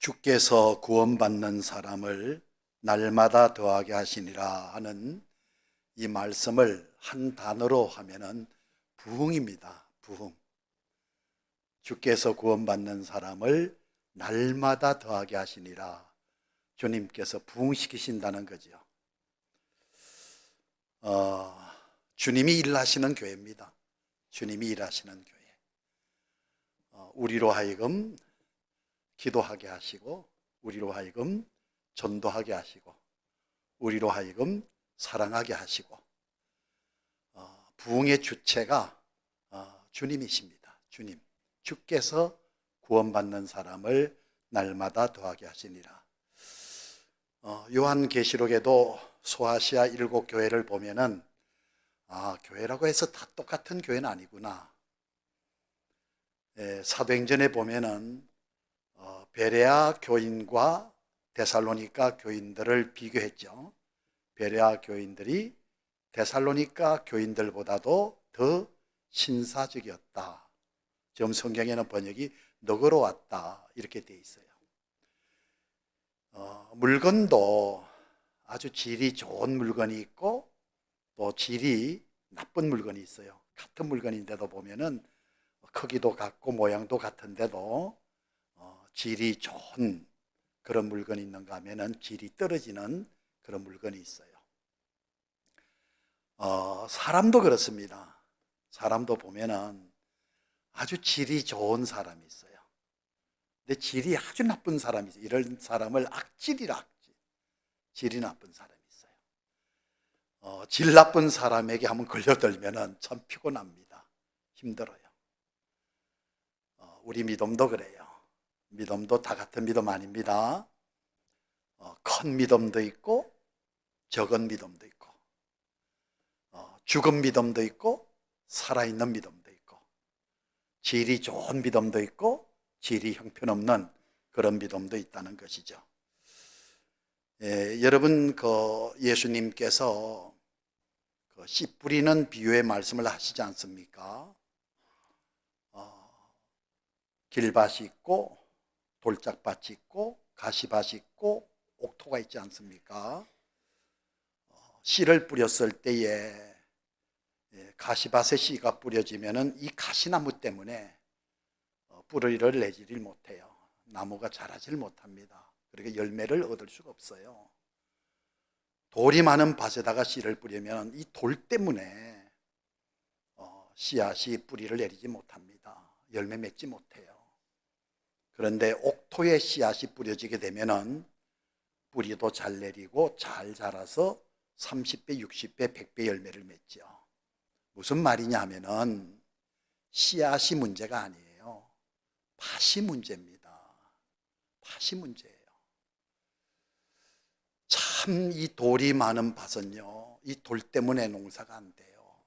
주께서 구원받는 사람을 날마다 더하게 하시니라 하는 이 말씀을 한 단어로 하면은 부흥입니다. 부흥. 주께서 구원받는 사람을 날마다 더하게 하시니라. 주님께서 부흥시키신다는 거죠. 주님이 일하시는 교회입니다. 주님이 일하시는 교회. 우리로 하여금 기도하게 하시고, 우리로 하여금 전도하게 하시고, 우리로 하여금 사랑하게 하시고, 부흥의 주체가 주님이십니다. 주님. 주께서 구원받는 사람을 날마다 더하게 하시니라. 요한계시록에도 소아시아 7교회를 보면은 교회라고 해서 다 똑같은 교회는 아니구나. 사도행전에 보면은 베레아 교인과 데살로니가 교인들을 비교했죠. 베레아 교인들이 데살로니가 교인들보다도 더 신사적이었다. 지금 성경에는 번역이 너그러웠다 이렇게 되어 있어요. 물건도 아주 질이 좋은 물건이 있고 또 질이 나쁜 물건이 있어요. 같은 물건인데도 보면은 크기도 같고 모양도 같은데도 질이 좋은 그런 물건이 있는가 하면은 질이 떨어지는 그런 물건이 있어요. 사람도 그렇습니다. 사람도 보면은 아주 질이 좋은 사람이 있어요. 근데 질이 아주 나쁜 사람이 있어요. 이런 사람을 악질이라 악질. 질이 나쁜 사람이 있어요. 질 나쁜 사람에게 한번 걸려들면은 참 피곤합니다. 힘들어요. 우리 믿음도 그래요. 믿음도 다 같은 믿음 아닙니다. 큰 믿음도 있고 적은 믿음도 있고 죽은 믿음도 있고 살아있는 믿음도 있고 질이 좋은 믿음도 있고 질이 형편없는 그런 믿음도 있다는 것이죠. 여러분 예수님께서 씨 뿌리는 비유의 말씀을 하시지 않습니까? 길밭이 있고 돌짝밭이 있고 가시밭이 있고 옥토가 있지 않습니까? 씨를 뿌렸을 때에 가시밭에 씨가 뿌려지면은 이 가시나무 때문에 뿌리를 내지를 못해요. 나무가 자라질 못합니다. 그러니까 열매를 얻을 수가 없어요. 돌이 많은 밭에다가 씨를 뿌리면 이 돌 때문에 씨앗이 뿌리를 내리지 못합니다. 열매 맺지 못해요. 그런데 옥토에 씨앗이 뿌려지게 되면은 뿌리도 잘 내리고 잘 자라서 30배, 60배, 100배 열매를 맺죠. 무슨 말이냐 하면은 씨앗이 문제가 아니에요. 밭이 문제입니다. 밭이 문제예요. 참 이 돌이 많은 밭은요, 이 돌 때문에 농사가 안 돼요.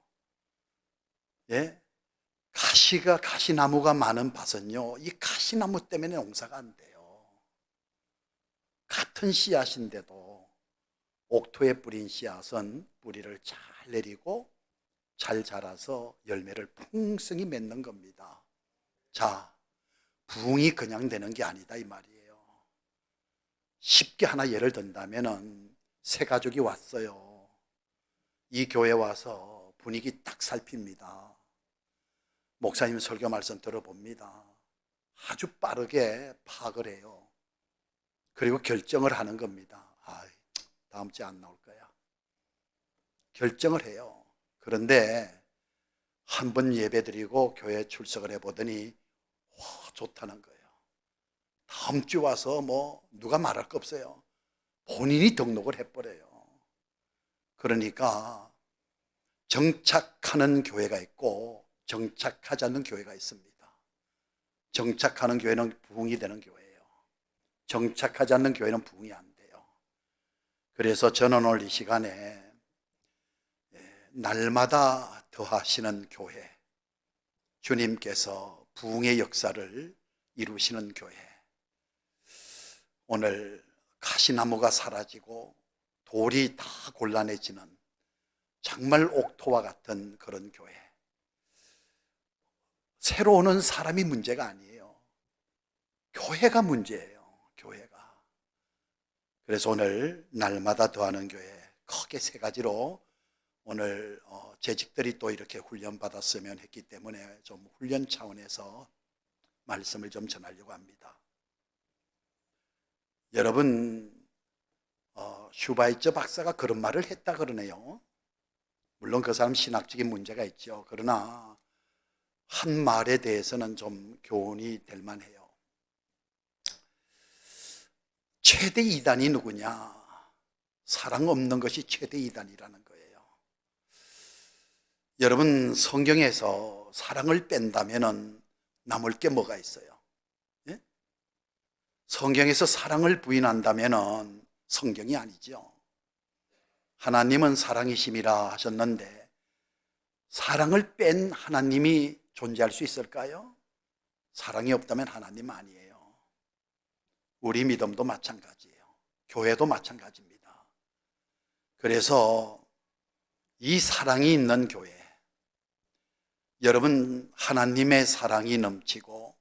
예? 가시나무가 많은 밭은요, 이 가시나무 때문에 농사가 안 돼요. 같은 씨앗인데도 옥토에 뿌린 씨앗은 뿌리를 잘 내리고 잘 자라서 열매를 풍성히 맺는 겁니다. 자, 부흥이 그냥 되는 게 아니다 이 말이에요. 쉽게 하나 예를 든다면은 세 가족이 왔어요. 이 교회 와서 분위기 딱 살핍니다. 목사님 설교 말씀 들어봅니다. 아주 빠르게 파악을 해요. 그리고 결정을 하는 겁니다. 다음 주에 안 나올 거야. 결정을 해요. 그런데 한 번 예배 드리고 교회 출석을 해보더니 좋다는 거예요. 다음 주 와서 누가 말할 거 없어요. 본인이 등록을 해버려요. 그러니까 정착하는 교회가 있고 정착하지 않는 교회가 있습니다. 정착하는 교회는 부흥이 되는 교회예요. 정착하지 않는 교회는 부흥이 안 돼요. 그래서 저는 오늘 이 시간에 날마다 더하시는 교회, 주님께서 부흥의 역사를 이루시는 교회, 오늘 가시나무가 사라지고 돌이 다 곤란해지는 정말 옥토와 같은 그런 교회. 새로 오는 사람이 문제가 아니에요. 교회가 문제예요. 교회가. 그래서 오늘 날마다 더하는 교회 크게 세 가지로 오늘 재직들이 또 이렇게 훈련받았으면 했기 때문에 좀 훈련 차원에서 말씀을 좀 전하려고 합니다. 여러분, 슈바이처 박사가 그런 말을 했다 그러네요. 물론 그 사람 신학적인 문제가 있죠. 그러나 한 말에 대해서는 좀 교훈이 될 만해요. 최대 이단이 누구냐? 사랑 없는 것이 최대 이단이라는 거예요. 여러분, 성경에서 사랑을 뺀다면 남을 게 뭐가 있어요? 예? 성경에서 사랑을 부인한다면 성경이 아니죠. 하나님은 사랑이심이라 하셨는데 사랑을 뺀 하나님이 존재할 수 있을까요? 사랑이 없다면 하나님 아니에요. 우리 믿음도 마찬가지예요. 교회도 마찬가지입니다. 그래서 이 사랑이 있는 교회, 여러분 하나님의 사랑이 넘치고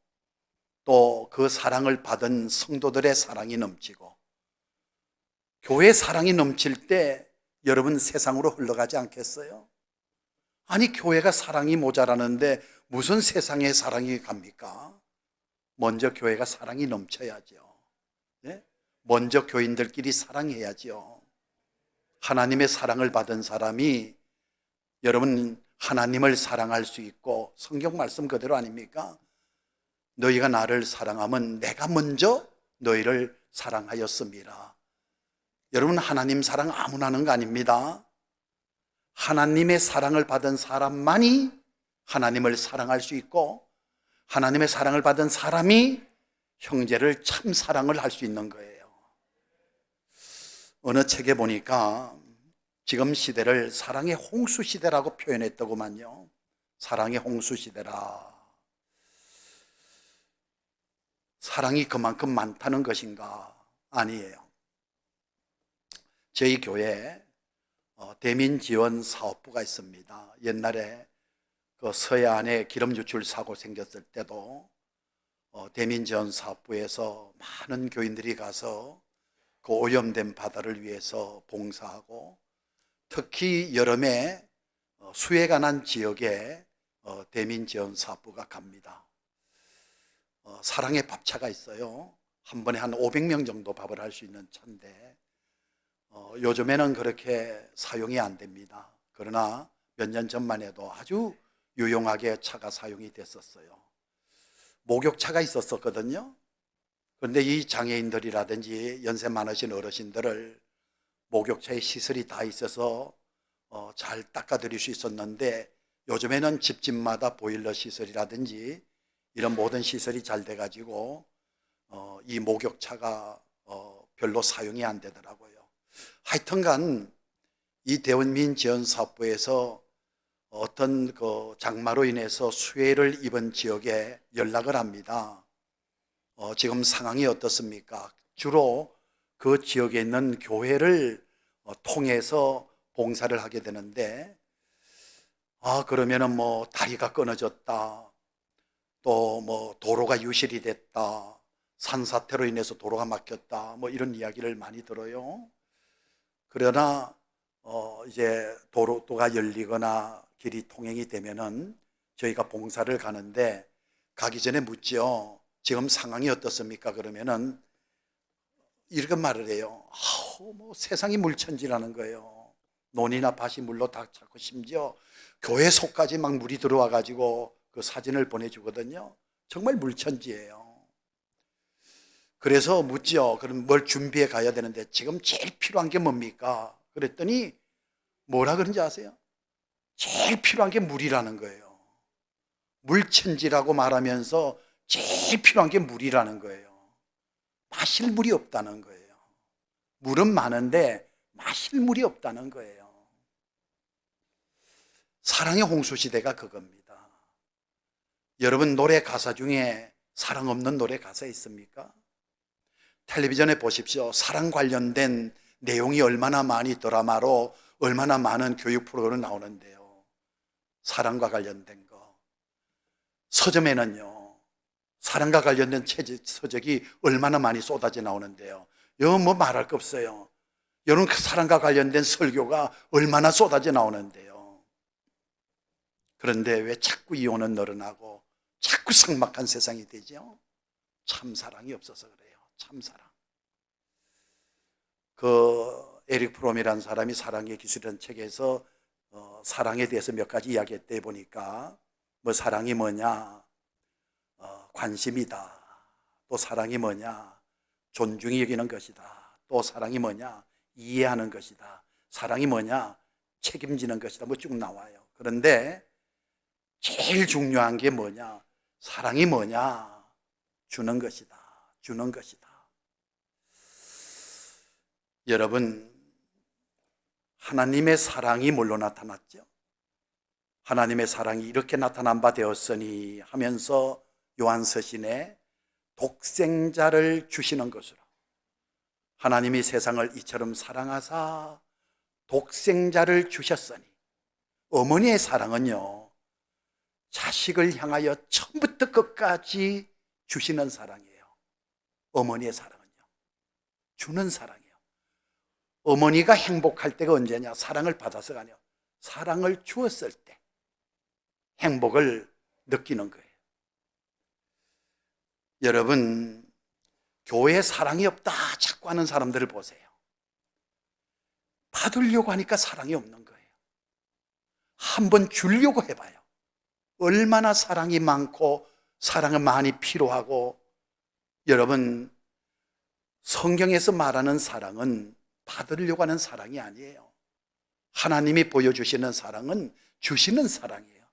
또 그 사랑을 받은 성도들의 사랑이 넘치고 교회 사랑이 넘칠 때 여러분 세상으로 흘러가지 않겠어요? 아니 교회가 사랑이 모자라는데 무슨 세상에 사랑이 갑니까? 먼저 교회가 사랑이 넘쳐야죠. 네? 먼저 교인들끼리 사랑해야죠. 하나님의 사랑을 받은 사람이 여러분 하나님을 사랑할 수 있고 성경 말씀 그대로 아닙니까? 너희가 나를 사랑하면 내가 먼저 너희를 사랑하였습니다. 여러분 하나님 사랑 아무나 하는 거 아닙니다. 하나님의 사랑을 받은 사람만이 하나님을 사랑할 수 있고 하나님의 사랑을 받은 사람이 형제를 참 사랑을 할 수 있는 거예요. 어느 책에 보니까 지금 시대를 사랑의 홍수 시대라고 표현했더구만요. 사랑의 홍수 시대라. 사랑이 그만큼 많다는 것인가? 아니에요. 저희 교회에 대민지원 사업부가 있습니다. 옛날에 그 서해안에 기름 유출 사고 생겼을 때도 대민지원 사업부에서 많은 교인들이 가서 그 오염된 바다를 위해서 봉사하고 특히 여름에 수해가 난 지역에 대민지원 사업부가 갑니다. 사랑의 밥차가 있어요. 한 번에 한 500명 정도 밥을 할 수 있는 차인데 요즘에는 그렇게 사용이 안 됩니다. 그러나 몇 년 전만 해도 아주 유용하게 차가 사용이 됐었어요. 목욕차가 있었거든요. 그런데 이 장애인들이라든지 연세 많으신 어르신들을 목욕차에 시설이 다 있어서 잘 닦아드릴 수 있었는데 요즘에는 집집마다 보일러 시설이라든지 이런 모든 시설이 잘 돼가지고 이 목욕차가 별로 사용이 안 되더라고요. 하여튼간 이 대원민지원사업부에서 어떤 그 장마로 인해서 수해를 입은 지역에 연락을 합니다. 지금 상황이 어떻습니까? 주로 그 지역에 있는 교회를 통해서 봉사를 하게 되는데 그러면은 뭐 다리가 끊어졌다, 또 뭐 도로가 유실이 됐다, 산사태로 인해서 도로가 막혔다, 뭐 이런 이야기를 많이 들어요. 그러나 이제 도로가 열리거나 길이 통행이 되면은 저희가 봉사를 가는데 가기 전에 묻죠. 지금 상황이 어떻습니까? 그러면은 이렇게 말을 해요. 뭐 세상이 물천지라는 거예요. 논이나 밭이 물로 다 찼고 심지어 교회 속까지 막 물이 들어와 가지고 그 사진을 보내주거든요. 정말 물천지예요. 그래서 묻죠. 그럼 뭘 준비해 가야 되는데 지금 제일 필요한 게 뭡니까? 그랬더니 뭐라 그런지 아세요? 제일 필요한 게 물이라는 거예요. 물천지라고 말하면서 제일 필요한 게 물이라는 거예요. 마실 물이 없다는 거예요. 물은 많은데 마실 물이 없다는 거예요. 사랑의 홍수시대가 그겁니다. 여러분 노래 가사 중에 사랑 없는 노래 가사 있습니까? 텔레비전에 보십시오. 사랑 관련된 내용이 얼마나 많이 드라마로 얼마나 많은 교육 프로그램 나오는데요. 사랑과 관련된 거. 서점에는요, 사랑과 관련된 서적이 얼마나 많이 쏟아져 나오는데요. 이거 뭐 말할 거 없어요. 여러분, 그 사랑과 관련된 설교가 얼마나 쏟아져 나오는데요. 그런데 왜 자꾸 이혼은 늘어나고 자꾸 삭막한 세상이 되죠? 참사랑이 없어서 그래요. 참사랑. 에릭 프롬이라는 사람이 사랑의 기술이라는 책에서 사랑에 대해서 몇 가지 이야기했대 보니까 뭐 사랑이 뭐냐, 관심이다. 또 사랑이 뭐냐, 존중이 여기는 것이다. 또 사랑이 뭐냐, 이해하는 것이다. 사랑이 뭐냐, 책임지는 것이다. 뭐 쭉 나와요. 그런데 제일 중요한 게 뭐냐, 사랑이 뭐냐, 주는 것이다. 주는 것이다. 여러분, 하나님의 사랑이 뭘로 나타났죠? 하나님의 사랑이 이렇게 나타난 바 되었으니 하면서 요한서신에 독생자를 주시는 것으로, 하나님이 세상을 이처럼 사랑하사 독생자를 주셨으니, 어머니의 사랑은요, 자식을 향하여 처음부터 끝까지 주시는 사랑이에요. 어머니의 사랑은요, 주는 사랑이에요. 어머니가 행복할 때가 언제냐? 사랑을 받아서가 아니에요. 사랑을 주었을 때 행복을 느끼는 거예요. 여러분, 교회에 사랑이 없다 자꾸 하는 사람들을 보세요. 받으려고 하니까 사랑이 없는 거예요. 한번 주려고 해봐요. 얼마나 사랑이 많고 사랑은 많이 필요하고. 여러분, 성경에서 말하는 사랑은 받으려고 하는 사랑이 아니에요. 하나님이 보여주시는 사랑은 주시는 사랑이에요.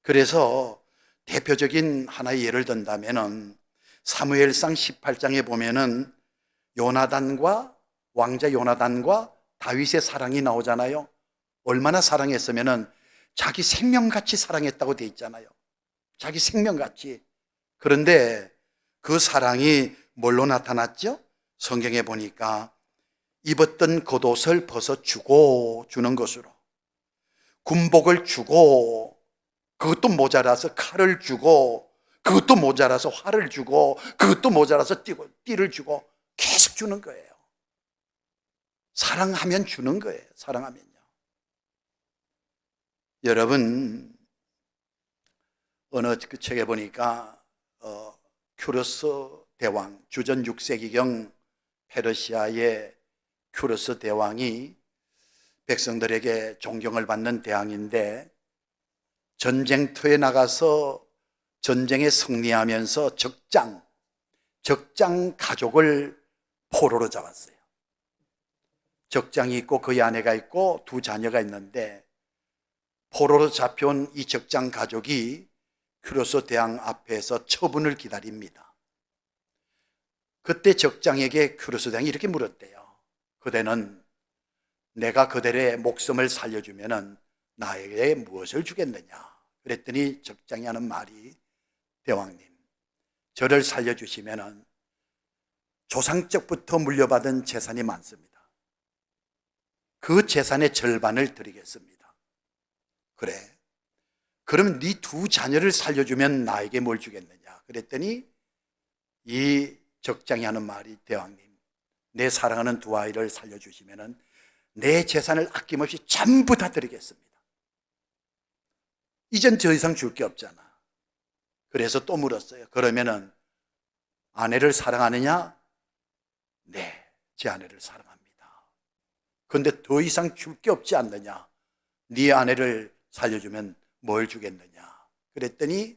그래서 대표적인 하나의 예를 든다면은 사무엘상 18장에 보면은 왕자 요나단과 다윗의 사랑이 나오잖아요. 얼마나 사랑했으면은 자기 생명같이 사랑했다고 돼 있잖아요. 자기 생명같이. 그런데 그 사랑이 뭘로 나타났죠? 성경에 보니까 입었던 겉옷을 벗어주고 주는 것으로, 군복을 주고, 그것도 모자라서 칼을 주고, 그것도 모자라서 활을 주고, 그것도 모자라서 띠를 주고, 계속 주는 거예요. 사랑하면 주는 거예요. 사랑하면요. 여러분, 어느 그 책에 보니까 큐르스 대왕, 주전 6세기경 페르시아의 큐르스 대왕이 백성들에게 존경을 받는 대왕인데, 전쟁터에 나가서 전쟁에 승리하면서 적장 가족을 포로로 잡았어요. 적장이 있고 그의 아내가 있고 두 자녀가 있는데, 포로로 잡혀온 이 적장 가족이 큐르스 대왕 앞에서 처분을 기다립니다. 그때 적장에게 큐르스 대왕이 이렇게 물었대요. 그대는 내가 그들의 목숨을 살려주면 나에게 무엇을 주겠느냐? 그랬더니 적장이 하는 말이, 대왕님, 저를 살려주시면 조상적부터 물려받은 재산이 많습니다. 그 재산의 절반을 드리겠습니다. 그래, 그럼 네 두 자녀를 살려주면 나에게 뭘 주겠느냐? 그랬더니 이 적장이 하는 말이, 대왕님, 내 사랑하는 두 아이를 살려주시면 내 재산을 아낌없이 전부 다 드리겠습니다. 이젠 더 이상 줄 게 없잖아. 그래서 또 물었어요. 그러면은 아내를 사랑하느냐? 네, 제 아내를 사랑합니다. 그런데 더 이상 줄 게 없지 않느냐? 네 아내를 살려주면 뭘 주겠느냐? 그랬더니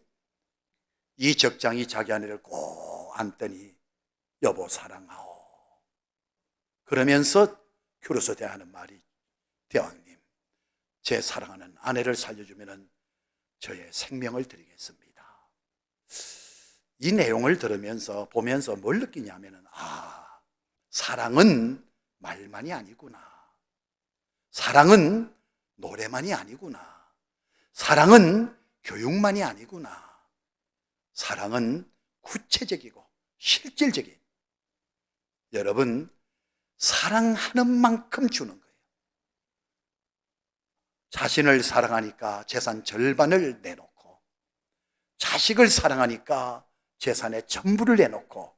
이 적장이 자기 아내를 꼭 안더니, 여보 사랑하오. 그러면서 큐르스 대왕하는 말이, 대왕님, 제 사랑하는 아내를 살려주면 저의 생명을 드리겠습니다. 이 내용을 보면서 뭘 느끼냐면은, 사랑은 말만이 아니구나. 사랑은 노래만이 아니구나. 사랑은 교육만이 아니구나. 사랑은 구체적이고 실질적인, 여러분, 사랑하는 만큼 주는 거예요. 자신을 사랑하니까 재산 절반을 내놓고, 자식을 사랑하니까 재산의 전부를 내놓고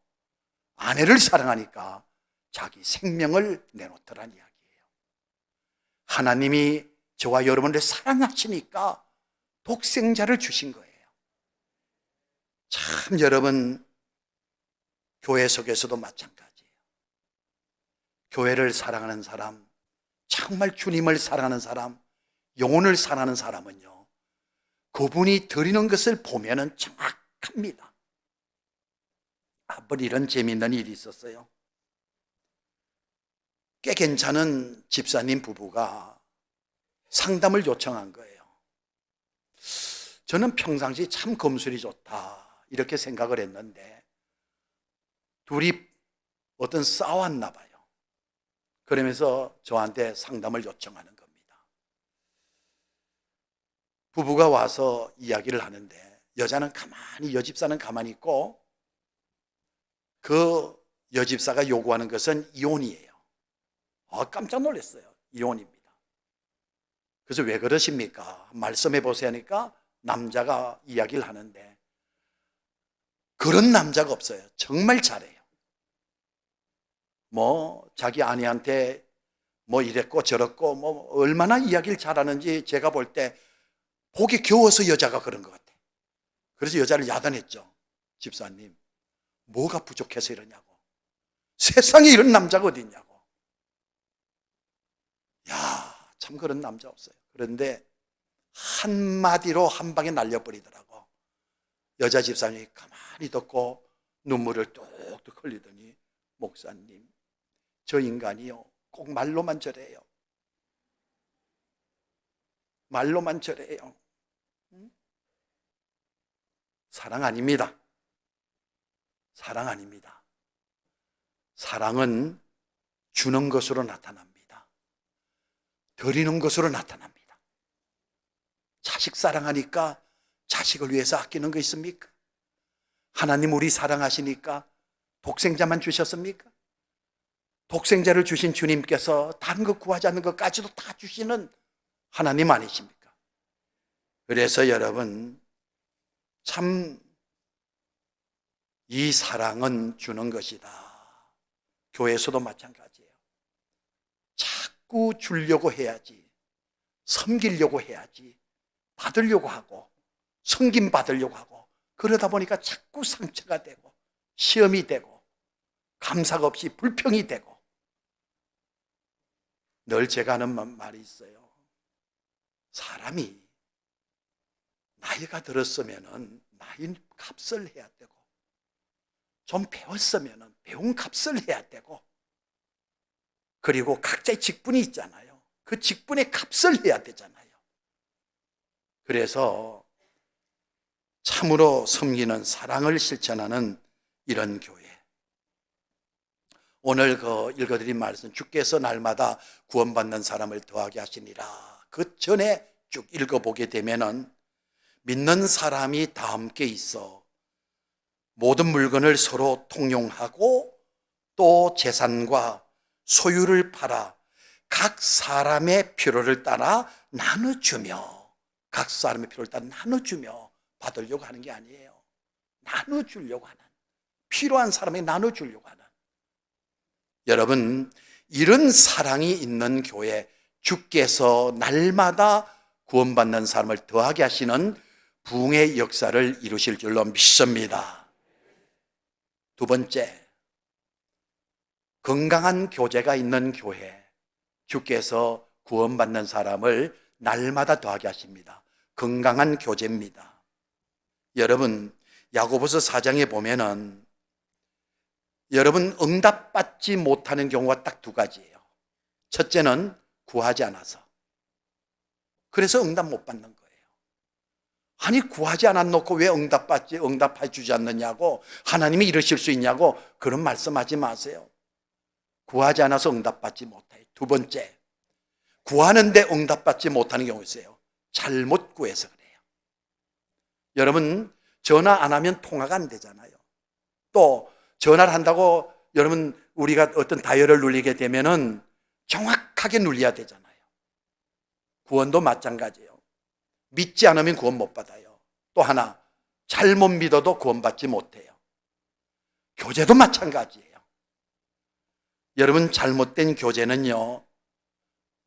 아내를 사랑하니까 자기 생명을 내놓더란 이야기예요. 하나님이 저와 여러분을 사랑하시니까 독생자를 주신 거예요. 참 여러분, 교회 속에서도 마찬가지예요. 교회를 사랑하는 사람, 정말 주님을 사랑하는 사람, 영혼을 사랑하는 사람은요, 그분이 드리는 것을 보면은 정확합니다. 한번 이런 재미있는 일이 있었어요. 꽤 괜찮은 집사님 부부가 상담을 요청한 거예요. 저는 평상시 참 검술이 좋다 이렇게 생각을 했는데 둘이 어떤 싸웠나 봐요. 그러면서 저한테 상담을 요청하는 겁니다. 부부가 와서 이야기를 하는데 여집사는 가만히 있고 그 여집사가 요구하는 것은 이혼이에요. 깜짝 놀랐어요. 이혼입니다. 그래서 왜 그러십니까? 말씀해 보세요 하니까 남자가 이야기를 하는데 그런 남자가 없어요. 정말 잘해요. 자기 아내한테 이랬고 저랬고 얼마나 이야기를 잘하는지 제가 볼 때 보기 겨워서 여자가 그런 것 같아요. 그래서 여자를 야단했죠. 집사님, 뭐가 부족해서 이러냐고. 세상에 이런 남자가 어디 있냐고. 참 그런 남자 없어요. 그런데 한마디로 한 방에 날려버리더라고. 여자 집사님이 가만히 듣고 눈물을 뚝뚝 흘리더니 목사님, 저 인간이요 꼭 말로만 저래요. 말로만 저래요. 사랑 아닙니다. 사랑 아닙니다. 사랑은 주는 것으로 나타납니다. 드리는 것으로 나타납니다. 자식 사랑하니까 자식을 위해서 아끼는 거 있습니까? 하나님 우리 사랑하시니까 독생자만 주셨습니까? 독생자를 주신 주님께서 다른 것 구하지 않는 것까지도 다 주시는 하나님 아니십니까? 그래서 여러분, 참 이 사랑은 주는 것이다. 교회에서도 마찬가지예요. 자꾸 주려고 해야지, 섬기려고 해야지, 받으려고 하고 섬김 받으려고 하고 그러다 보니까 자꾸 상처가 되고 시험이 되고 감사가 없이 불평이 되고. 늘 제가 하는 말이 있어요. 사람이 나이가 들었으면 나이 값을 해야 되고 좀 배웠으면 배운 값을 해야 되고 그리고 각자의 직분이 있잖아요. 그 직분의 값을 해야 되잖아요. 그래서 참으로 섬기는 사랑을 실천하는 이런 교회. 오늘 읽어드린 말씀, 주께서 날마다 구원받는 사람을 더하게 하시니라. 그 전에 쭉 읽어보게 되면은 믿는 사람이 다 함께 있어 모든 물건을 서로 통용하고 또 재산과 소유를 팔아 각 사람의 필요를 따라 나눠주며, 각 사람의 필요를 따라 나눠주며 받으려고 하는 게 아니에요. 나눠주려고 하는, 필요한 사람에게 나눠주려고 하는. 여러분, 이런 사랑이 있는 교회, 주께서 날마다 구원받는 사람을 더하게 하시는 부흥의 역사를 이루실 줄로 믿습니다. 두 번째, 건강한 교제가 있는 교회, 주께서 구원받는 사람을 날마다 더하게 하십니다. 건강한 교제입니다. 여러분, 야고보서 4장에 보면은 여러분 응답받지 못하는 경우가 딱 두 가지예요. 첫째는 구하지 않아서. 그래서 응답 못 받는 거예요. 아니 구하지 않았놓고 왜 응답해 주지 않느냐고, 하나님이 이러실 수 있냐고 그런 말씀하지 마세요. 구하지 않아서 응답받지 못해요. 두 번째, 구하는데 응답받지 못하는 경우 있어요. 잘못 구해서 그래요. 여러분, 전화 안 하면 통화가 안 되잖아요. 또 전화를 한다고 여러분 우리가 어떤 다이얼을 눌리게 되면은 정확하게 눌려야 되잖아요. 구원도 마찬가지예요. 믿지 않으면 구원 못 받아요. 또 하나, 잘못 믿어도 구원받지 못해요. 교제도 마찬가지예요. 여러분, 잘못된 교제는요,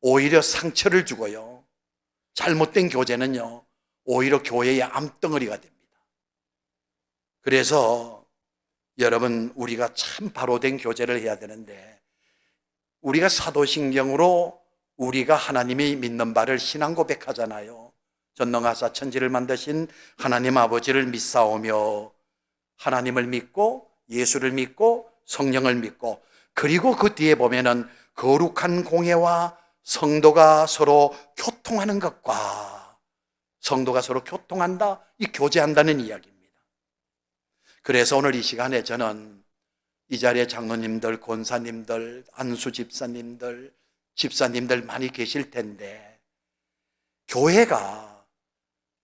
오히려 상처를 주고요. 잘못된 교제는요, 오히려 교회의 암덩어리가 됩니다. 그래서 여러분, 우리가 참 바로 된 교제를 해야 되는데, 우리가 사도신경으로 우리가 하나님이 믿는 바를 신앙 고백하잖아요. 전능하사 천지를 만드신 하나님 아버지를 믿사오며, 하나님을 믿고 예수를 믿고 성령을 믿고, 그리고 그 뒤에 보면은 거룩한 공예와 성도가 서로 교통하는 것과, 성도가 서로 교통한다, 이 교제한다는 이야기입니다. 그래서 오늘 이 시간에 저는 이 자리에 장로님들, 권사님들, 안수 집사님들, 집사님들 많이 계실 텐데, 교회가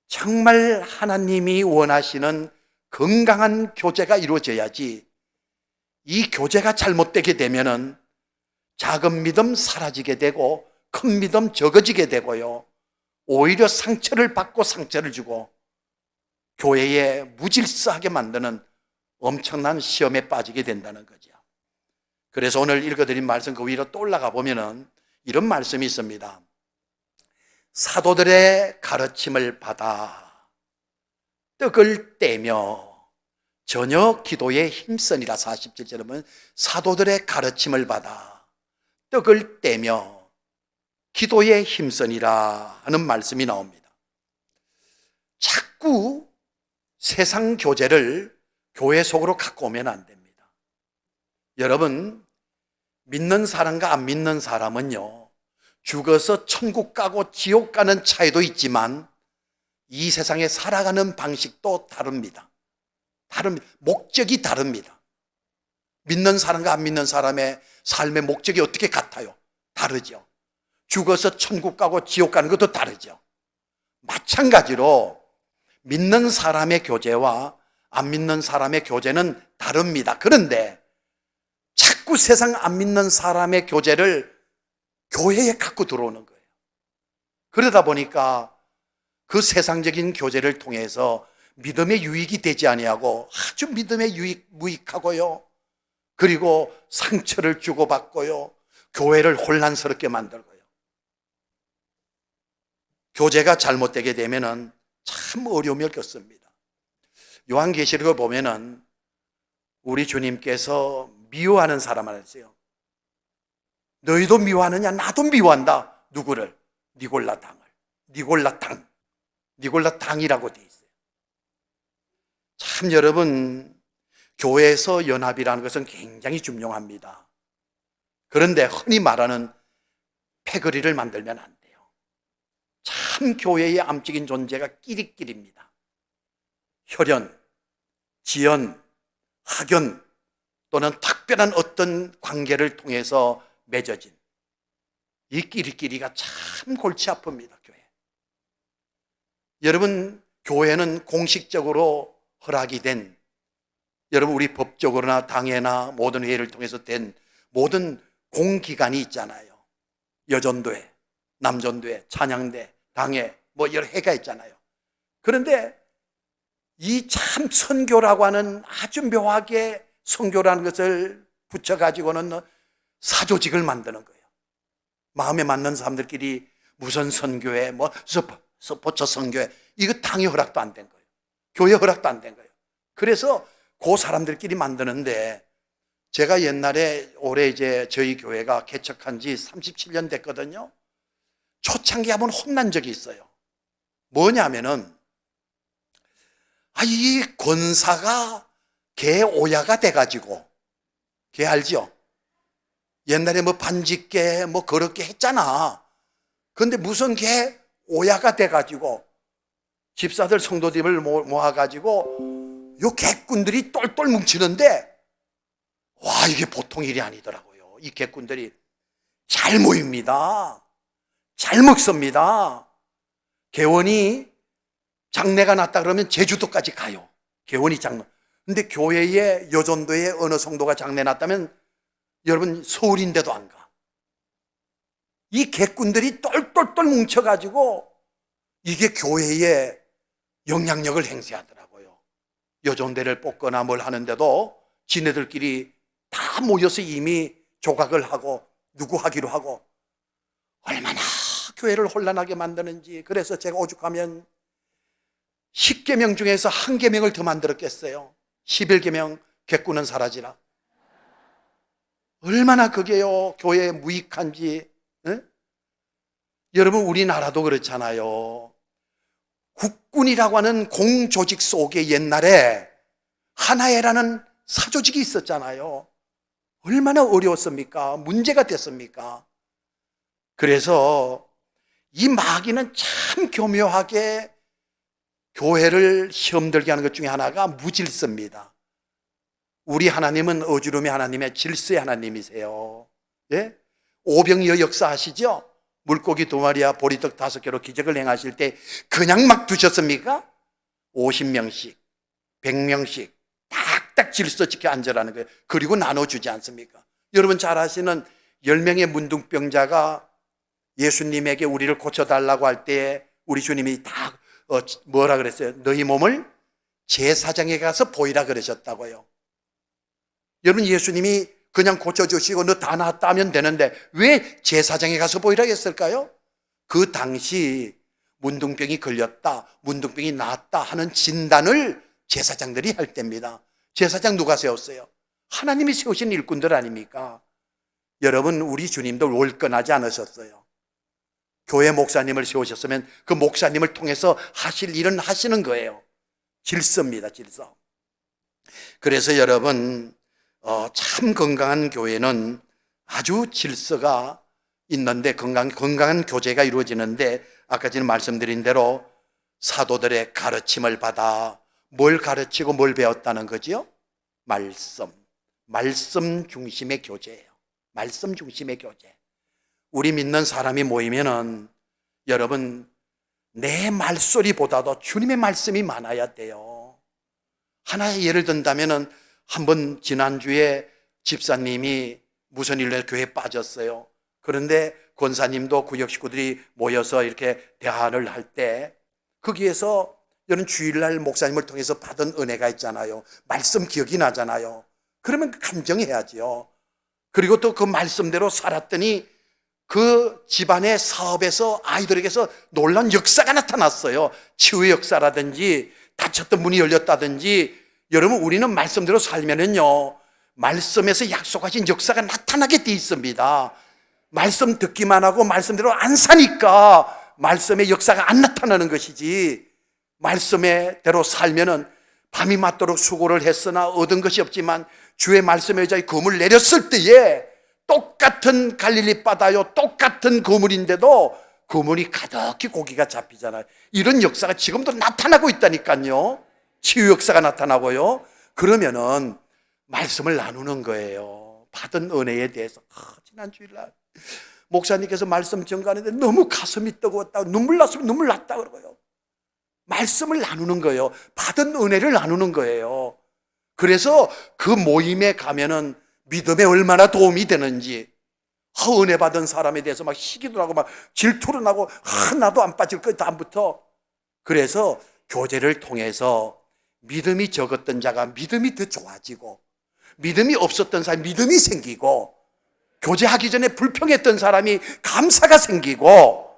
정말 하나님이 원하시는 건강한 교제가 이루어져야지, 이 교제가 잘못되게 되면은 작은 믿음 사라지게 되고 큰 믿음 적어지게 되고요, 오히려 상처를 받고 상처를 주고 교회에 무질서하게 만드는 엄청난 시험에 빠지게 된다는 거죠. 그래서 오늘 읽어드린 말씀 그 위로 또 올라가 보면은 이런 말씀이 있습니다. 사도들의 가르침을 받아 떡을 떼며 전혀 기도에 힘쓰니라. 47절에 보면 사도들의 가르침을 받아 떡을 떼며 기도에 힘쓰니라 하는 말씀이 나옵니다. 자꾸 세상 교제를 교회 속으로 갖고 오면 안 됩니다. 여러분, 믿는 사람과 안 믿는 사람은요, 죽어서 천국 가고 지옥 가는 차이도 있지만 이 세상에 살아가는 방식도 다릅니다. 목적이 다릅니다. 믿는 사람과 안 믿는 사람의 삶의 목적이 어떻게 같아요? 다르죠. 죽어서 천국 가고 지옥 가는 것도 다르죠. 마찬가지로 믿는 사람의 교제와 안 믿는 사람의 교제는 다릅니다. 그런데 자꾸 세상 안 믿는 사람의 교제를 교회에 갖고 들어오는 거예요. 그러다 보니까 그 세상적인 교제를 통해서 믿음의 유익이 되지 아니하고 아주 믿음의 무익하고요, 그리고 상처를 주고받고요, 교회를 혼란스럽게 만들고요. 교제가 잘못되게 되면은 참 어려움을 겪습니다. 요한계시록을 보면은 우리 주님께서 미워하는 사람을 했어요. 너희도 미워하느냐? 나도 미워한다. 누구를? 니골라당을. 니골라당이라고 돼 있어요. 참 여러분, 교회에서 연합이라는 것은 굉장히 중요합니다. 그런데 흔히 말하는 패거리를 만들면 안 돼요. 참 교회의 암적인 존재가 끼리끼리입니다. 혈연, 지연, 학연 또는 특별한 어떤 관계를 통해서 맺어진 이 끼리끼리가 참 골치 아픕니다. 교회. 여러분, 교회는 공식적으로 허락이 된, 여러분 우리 법적으로나 당회나 모든 회의를 통해서 된 모든 공기관이 있잖아요. 여전도회, 남전도회, 찬양대, 당회, 뭐 여러 회가 있잖아요. 그런데 이 참 선교라고 하는 아주 묘하게 선교라는 것을 붙여가지고는 사조직을 만드는 거예요. 마음에 맞는 사람들끼리 무슨 선교회, 뭐 스포츠 선교회, 이거 당의 허락도 안 된 거예요. 교회 허락도 안 된 거예요. 그래서 그 사람들끼리 만드는데, 제가 옛날에 올해 이제 저희 교회가 개척한 지 37년 됐거든요. 초창기 한번 혼난 적이 있어요. 뭐냐면은 이 권사가 개 오야가 돼가지고, 개 알죠? 옛날에 뭐 반직개 뭐 그렇게 했잖아. 근데 무슨 개 오야가 돼가지고 집사들 성도들을 모아가지고 요 개꾼들이 똘똘 뭉치는데, 와, 이게 보통 일이 아니더라고요. 이 개꾼들이 잘 모입니다. 잘 먹습니다. 개원이 장례가 났다 그러면 제주도까지 가요. 개원이 장례. 근데 교회에, 여전도에 어느 성도가 장례 났다면 여러분 서울인데도 안 가. 이 개꾼들이 똘똘똘 뭉쳐가지고 이게 교회에 영향력을 행사하더라고요. 여전대를 뽑거나 뭘 하는데도 지네들끼리 다 모여서 이미 조각을 하고 누구 하기로 하고 얼마나 교회를 혼란하게 만드는지. 그래서 제가 오죽하면 10계명 중에서 1계명을 더 만들었겠어요. 11계명 객구는 사라지라. 얼마나 그게요 교회에 무익한지. 에? 여러분 우리나라도 그렇잖아요. 국군이라고 하는 공조직 속에 옛날에 하나회라는 사조직이 있었잖아요. 얼마나 어려웠습니까? 문제가 됐습니까? 그래서 이 마귀는 참 교묘하게 교회를 시험들게 하는 것 중에 하나가 무질서입니다. 우리 하나님은 어주름의 하나님의 질서의 하나님이세요. 예? 오병이어 역사 아시죠? 물고기 2마리와 보리떡 5개로 기적을 행하실 때 그냥 막 두셨습니까? 50명씩 100명씩 딱딱 질서 지켜 앉으라는 거예요. 그리고 나눠주지 않습니까? 여러분 잘 아시는 10명의 문둥병자가 예수님에게 우리를 고쳐달라고 할 때 우리 주님이 다 뭐라 그랬어요? 너희 몸을 제사장에 가서 보이라 그러셨다고요. 여러분 예수님이 그냥 고쳐주시고 너 다 나았다 하면 되는데 왜 제사장에 가서 보이라 했을까요? 그 당시 문둥병이 걸렸다, 문둥병이 나았다 하는 진단을 제사장들이 할 때입니다. 제사장 누가 세웠어요? 하나님이 세우신 일꾼들 아닙니까? 여러분 우리 주님도 월권하지 않으셨어요. 교회 목사님을 세우셨으면 그 목사님을 통해서 하실 일은 하시는 거예요. 질서입니다, 질서. 그래서 여러분 참 건강한 교회는 아주 질서가 있는데 건강한 교제가 이루어지는데 아까 전에 말씀드린 대로 사도들의 가르침을 받아 뭘 가르치고 뭘 배웠다는 거죠? 말씀 중심의 교제예요. 말씀 중심의 교제. 우리 믿는 사람이 모이면은 여러분 내 말소리보다도 주님의 말씀이 많아야 돼요. 하나의 예를 든다면은 한번 지난주에 집사님이 무슨 일로 교회에 빠졌어요. 그런데 권사님도 구역 식구들이 모여서 이렇게 대화를 할 때 거기에서 여러분 주일날 목사님을 통해서 받은 은혜가 있잖아요. 말씀 기억이 나잖아요. 그러면 감정해야지요. 그리고 또 그 말씀대로 살았더니 그 집안의 사업에서 아이들에게서 놀라운 역사가 나타났어요. 치유의 역사라든지 닫혔던 문이 열렸다든지. 여러분 우리는 말씀대로 살면은요 말씀에서 약속하신 역사가 나타나게 돼 있습니다. 말씀 듣기만 하고 말씀대로 안 사니까 말씀의 역사가 안 나타나는 것이지, 말씀대로 살면은 밤이 맞도록 수고를 했으나 얻은 것이 없지만 주의 말씀의 의자에 금을 내렸을 때에 똑같은 갈릴리 바다요 똑같은 그물인데도 그물이 가득히 고기가 잡히잖아요. 이런 역사가 지금도 나타나고 있다니까요. 치유 역사가 나타나고요. 그러면은 말씀을 나누는 거예요. 받은 은혜에 대해서. 지난 주일날 목사님께서 말씀 전가하는데 너무 가슴이 뜨거웠다, 눈물 났으면 눈물 났다 그러고요. 말씀을 나누는 거예요. 받은 은혜를 나누는 거예요. 그래서 그 모임에 가면은 믿음에 얼마나 도움이 되는지, 은혜 받은 사람에 대해서 막 시기도 하고 막 질투를 하고 하나도 안 빠질 것 다음부터. 그래서 교제를 통해서 믿음이 적었던 자가 믿음이 더 좋아지고, 믿음이 없었던 사람이 믿음이 생기고, 교제하기 전에 불평했던 사람이 감사가 생기고,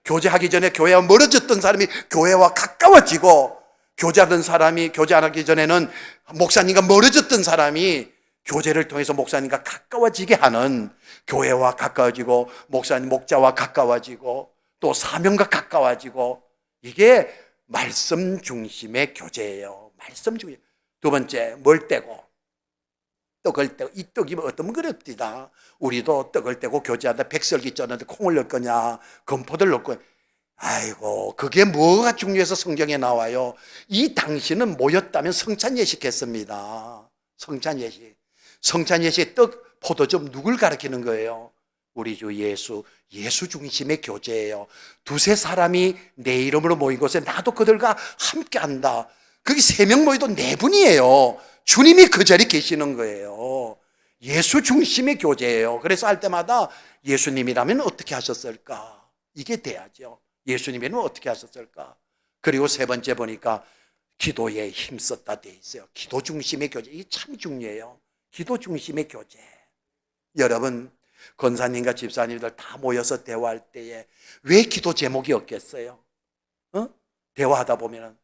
교제하기 전에 교회와 멀어졌던 사람이 교회와 가까워지고, 교제하던 사람이 교제 안 하기 전에는 목사님과 멀어졌던 사람이 교제를 통해서 목사님과 가까워지게 하는, 교회와 가까워지고 목사님 목자와 가까워지고 또 사명과 가까워지고, 이게 말씀 중심의 교제예요. 말씀 중심. 두 번째, 뭘 떼고? 떡을 떼고. 이 떡이 어떤 그릇이다. 우리도 떡을 떼고 교제하다 백설기 쪘는데 콩을 넣을 거냐, 건포도를 넣을 거냐. 아이고, 그게 뭐가 중요해서 성경에 나와요. 이 당시는 모였다면 성찬 예식했습니다. 성찬 예식. 성찬 예식 떡, 포도즙 누굴 가리키는 거예요? 우리 주 예수 중심의 교제예요. 두세 사람이 내 이름으로 모인 곳에 나도 그들과 함께 한다. 그게 3명 모여도 4분이에요. 주님이 그 자리에 계시는 거예요. 예수 중심의 교제예요. 그래서 할 때마다 예수님이라면 어떻게 하셨을까? 이게 돼야죠. 예수님이면 어떻게 하셨을까? 그리고 세 번째 보니까 기도에 힘썼다 돼 있어요. 기도 중심의 교제, 이게 참 중요해요. 기도 중심의 교제. 여러분, 권사님과 집사님들 다 모여서 대화할 때에 왜 기도 제목이 없겠어요? 대화하다 보면은.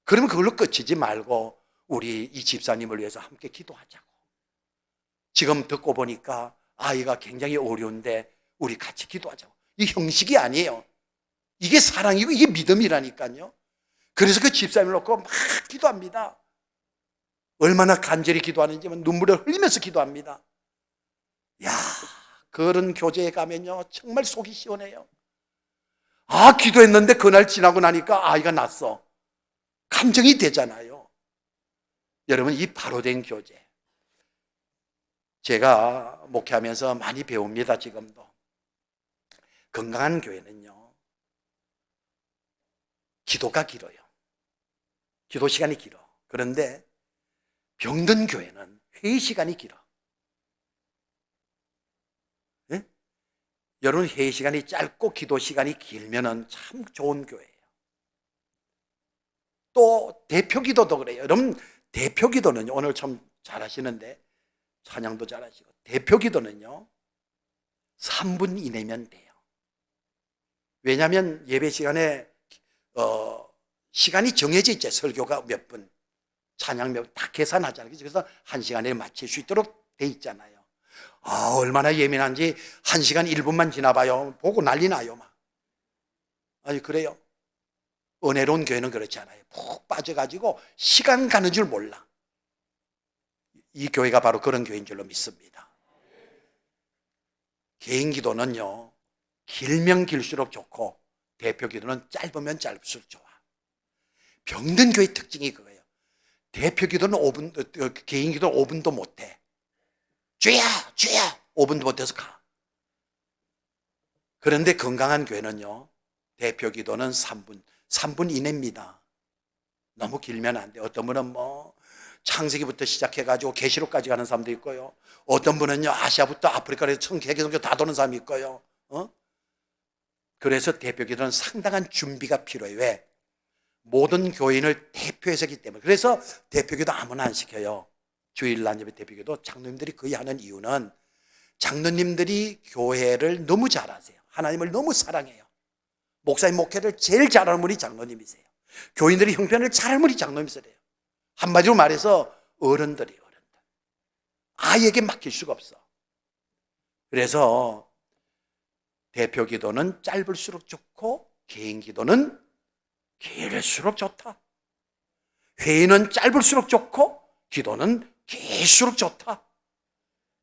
그러면 그걸로 끝이지 말고 우리 이 집사님을 위해서 함께 기도하자고. 지금 듣고 보니까 아이가 굉장히 어려운데 우리 같이 기도하자고. 이 형식이 아니에요. 이게 사랑이고 이게 믿음이라니까요. 그래서 그 집사님을 놓고 막 기도합니다. 얼마나 간절히 기도하는지 눈물을 흘리면서 기도합니다. 야, 그런 교제에 가면요 정말 속이 시원해요. 아, 기도했는데 그날 지나고 나니까 아이가 났어. 감정이 되잖아요. 여러분, 이 바로 된 교제, 제가 목회하면서 많이 배웁니다. 지금도 건강한 교회는요 기도가 길어요. 기도 시간이 길어. 그런데 병든 교회는 회의 시간이 길어. 네? 여러분, 회의 시간이 짧고 기도 시간이 길면은 참 좋은 교회예요. 또 대표 기도도 그래요. 여러분, 대표 기도는요, 오늘 참 잘하시는데 찬양도 잘하시고, 대표 기도는요 3분 이내면 돼요. 왜냐하면 예배 시간에 시간이 정해져 있죠. 설교가 몇 분, 찬양 몇 분 다 계산하잖아요. 그래서 1시간에 마칠 수 있도록 돼 있잖아요. 아, 얼마나 예민한지 1시간 1분만 지나봐요 보고 난리 나요 막. 아니, 그래요. 은혜로운 교회는 그렇지 않아요. 푹 빠져가지고 시간 가는 줄 몰라. 이 교회가 바로 그런 교회인 줄로 믿습니다. 개인 기도는요 길면 길수록 좋고 대표 기도는 짧으면 짧을수록 좋아. 병든 교회 특징이 그거예요. 대표 기도는 5분, 개인 기도는 5분도 못해. 주야 5분도 못해서 가. 그런데 건강한 교회는요 대표 기도는 3분 이내입니다. 너무 길면 안 돼. 어떤 분은 창세기부터 시작해가지고 계시록까지 가는 사람도 있고요. 어떤 분은요 아시아부터 아프리카에서 청계기독교 다 도는 사람이 있고요. 그래서 대표 기도는 상당한 준비가 필요해요. 왜? 모든 교인을 대표해서 하기 때문에. 그래서 대표 기도 아무나 안 시켜요. 주일날 예배 대표 기도 장로님들이 거의 하는 이유는 장로님들이 교회를 너무 잘하세요. 하나님을 너무 사랑해요. 목사님 목회를 제일 잘하는 분이 장로님이세요. 교인들이 형편을 잘하는 분이 장로님이세요. 한마디로 말해서 어른들. 아이에게 맡길 수가 없어. 그래서 대표 기도는 짧을수록 좋고 개인 기도는 길수록 좋다. 회의는 짧을수록 좋고 기도는 길수록 좋다.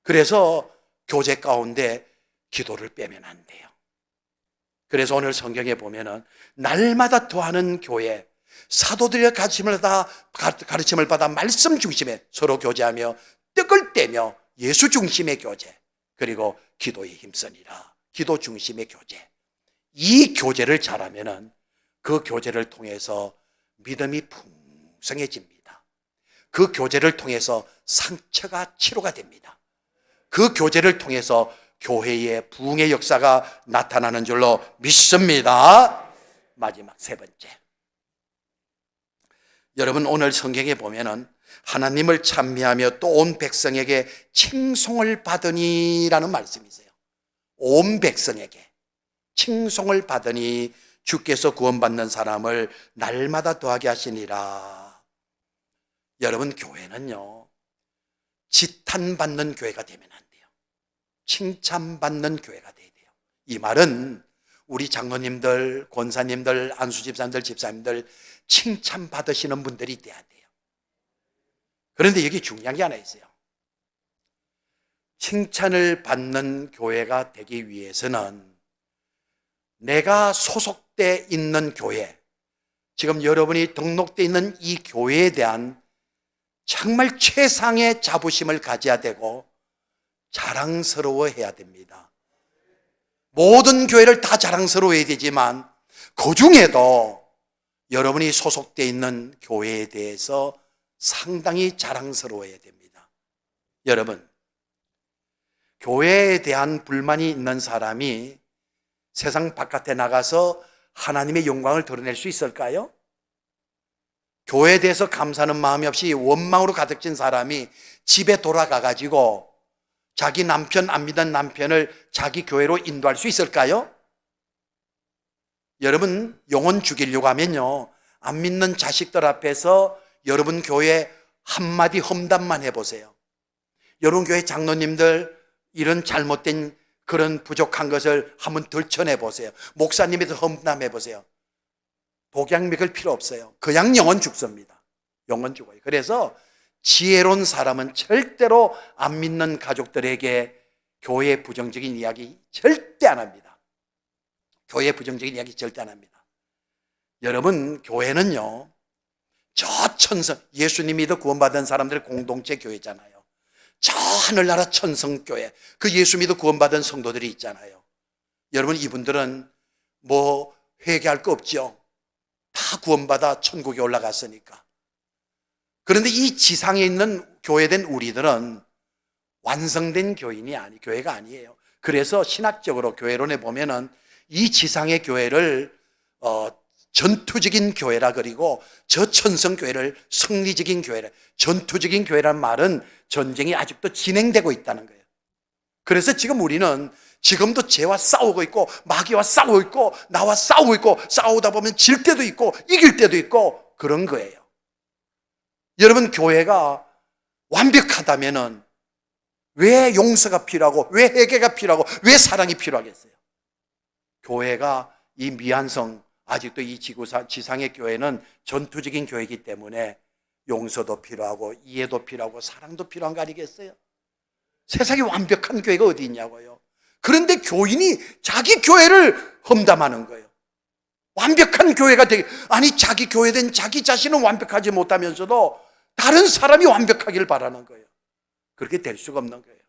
그래서 교제 가운데 기도를 빼면 안 돼요. 그래서 오늘 성경에 보면은 날마다 더하는 교회, 사도들의 가르침을 받아 말씀 중심에 서로 교제하며 떡을 떼며 예수 중심의 교제, 그리고 기도에 힘쓰니라. 기도 중심의 교제. 이 교제를 잘하면은 그 교제를 통해서 믿음이 풍성해집니다. 그 교제를 통해서 상처가 치료가 됩니다. 그 교제를 통해서 교회의 부흥의 역사가 나타나는 줄로 믿습니다. 마지막 세 번째, 여러분, 오늘 성경에 보면은 하나님을 찬미하며 또 온 백성에게 칭송을 받으니라는 말씀이 있어요. 온 백성에게 칭송을 받으니 주께서 구원받는 사람을 날마다 더하게 하시니라. 여러분, 교회는요 지탄받는 교회가 되면 안 돼요. 칭찬받는 교회가 돼야 돼요. 이 말은 우리 장로님들, 권사님들, 안수집사님들, 집사님들 칭찬받으시는 분들이 돼야 돼요. 그런데 여기 중요한 게 하나 있어요. 칭찬을 받는 교회가 되기 위해서는 내가 소속돼 있는 교회, 지금 여러분이 등록돼 있는 이 교회에 대한 정말 최상의 자부심을 가져야 되고 자랑스러워해야 됩니다. 모든 교회를 다 자랑스러워해야 되지만 그 중에도 여러분이 소속돼 있는 교회에 대해서 상당히 자랑스러워해야 됩니다. 여러분, 교회에 대한 불만이 있는 사람이 세상 바깥에 나가서 하나님의 영광을 드러낼 수 있을까요? 교회에 대해서 감사하는 마음이 없이 원망으로 가득 진 사람이 집에 돌아가 가지고 자기 남편, 안 믿는 남편을 자기 교회로 인도할 수 있을까요? 여러분, 영혼 죽이려고 하면요, 안 믿는 자식들 앞에서 여러분 교회 한마디 험담만 해보세요. 여러분 교회 장로님들 이런 잘못된 그런 부족한 것을 한번 들춰내보세요. 목사님에서 험담해보세요. 독약 먹을 필요 없어요. 그냥 영혼 죽습니다. 영혼 죽어요. 그래서 지혜로운 사람은 절대로 안 믿는 가족들에게 교회 부정적인 이야기 절대 안 합니다. 교회 부정적인 이야기 절대 안 합니다. 여러분, 교회는요, 저 천성, 예수님이 구원받은 사람들의 공동체 교회잖아요. 저 하늘나라 천성교회, 그 예수 믿어 구원받은 성도들이 있잖아요. 여러분, 이분들은 뭐 회개할 거 없죠. 다 구원받아 천국에 올라갔으니까. 그런데 이 지상에 있는 교회된 우리들은 완성된 교회가 아니에요. 그래서 신학적으로 교회론에 보면은 이 지상의 교회를 전투적인 교회라 그리고 저 천성교회를 승리적인 교회라. 전투적인 교회란 말은 전쟁이 아직도 진행되고 있다는 거예요. 그래서 지금 우리는 지금도 죄와 싸우고 있고 마귀와 싸우고 있고 나와 싸우고 있고 싸우다 보면 질 때도 있고 이길 때도 있고 그런 거예요. 여러분, 교회가 완벽하다면은 왜 용서가 필요하고 왜 회개가 필요하고 왜 사랑이 필요하겠어요? 교회가 이 미완성, 아직도 이 지상의 교회는 전투적인 교회이기 때문에 용서도 필요하고 이해도 필요하고 사랑도 필요한 거 아니겠어요? 세상에 완벽한 교회가 어디 있냐고요. 그런데 교인이 자기 교회를 험담하는 거예요. 완벽한 교회가 되게, 아니 자기 교회된 자기 자신은 완벽하지 못하면서도 다른 사람이 완벽하길 바라는 거예요. 그렇게 될 수가 없는 거예요.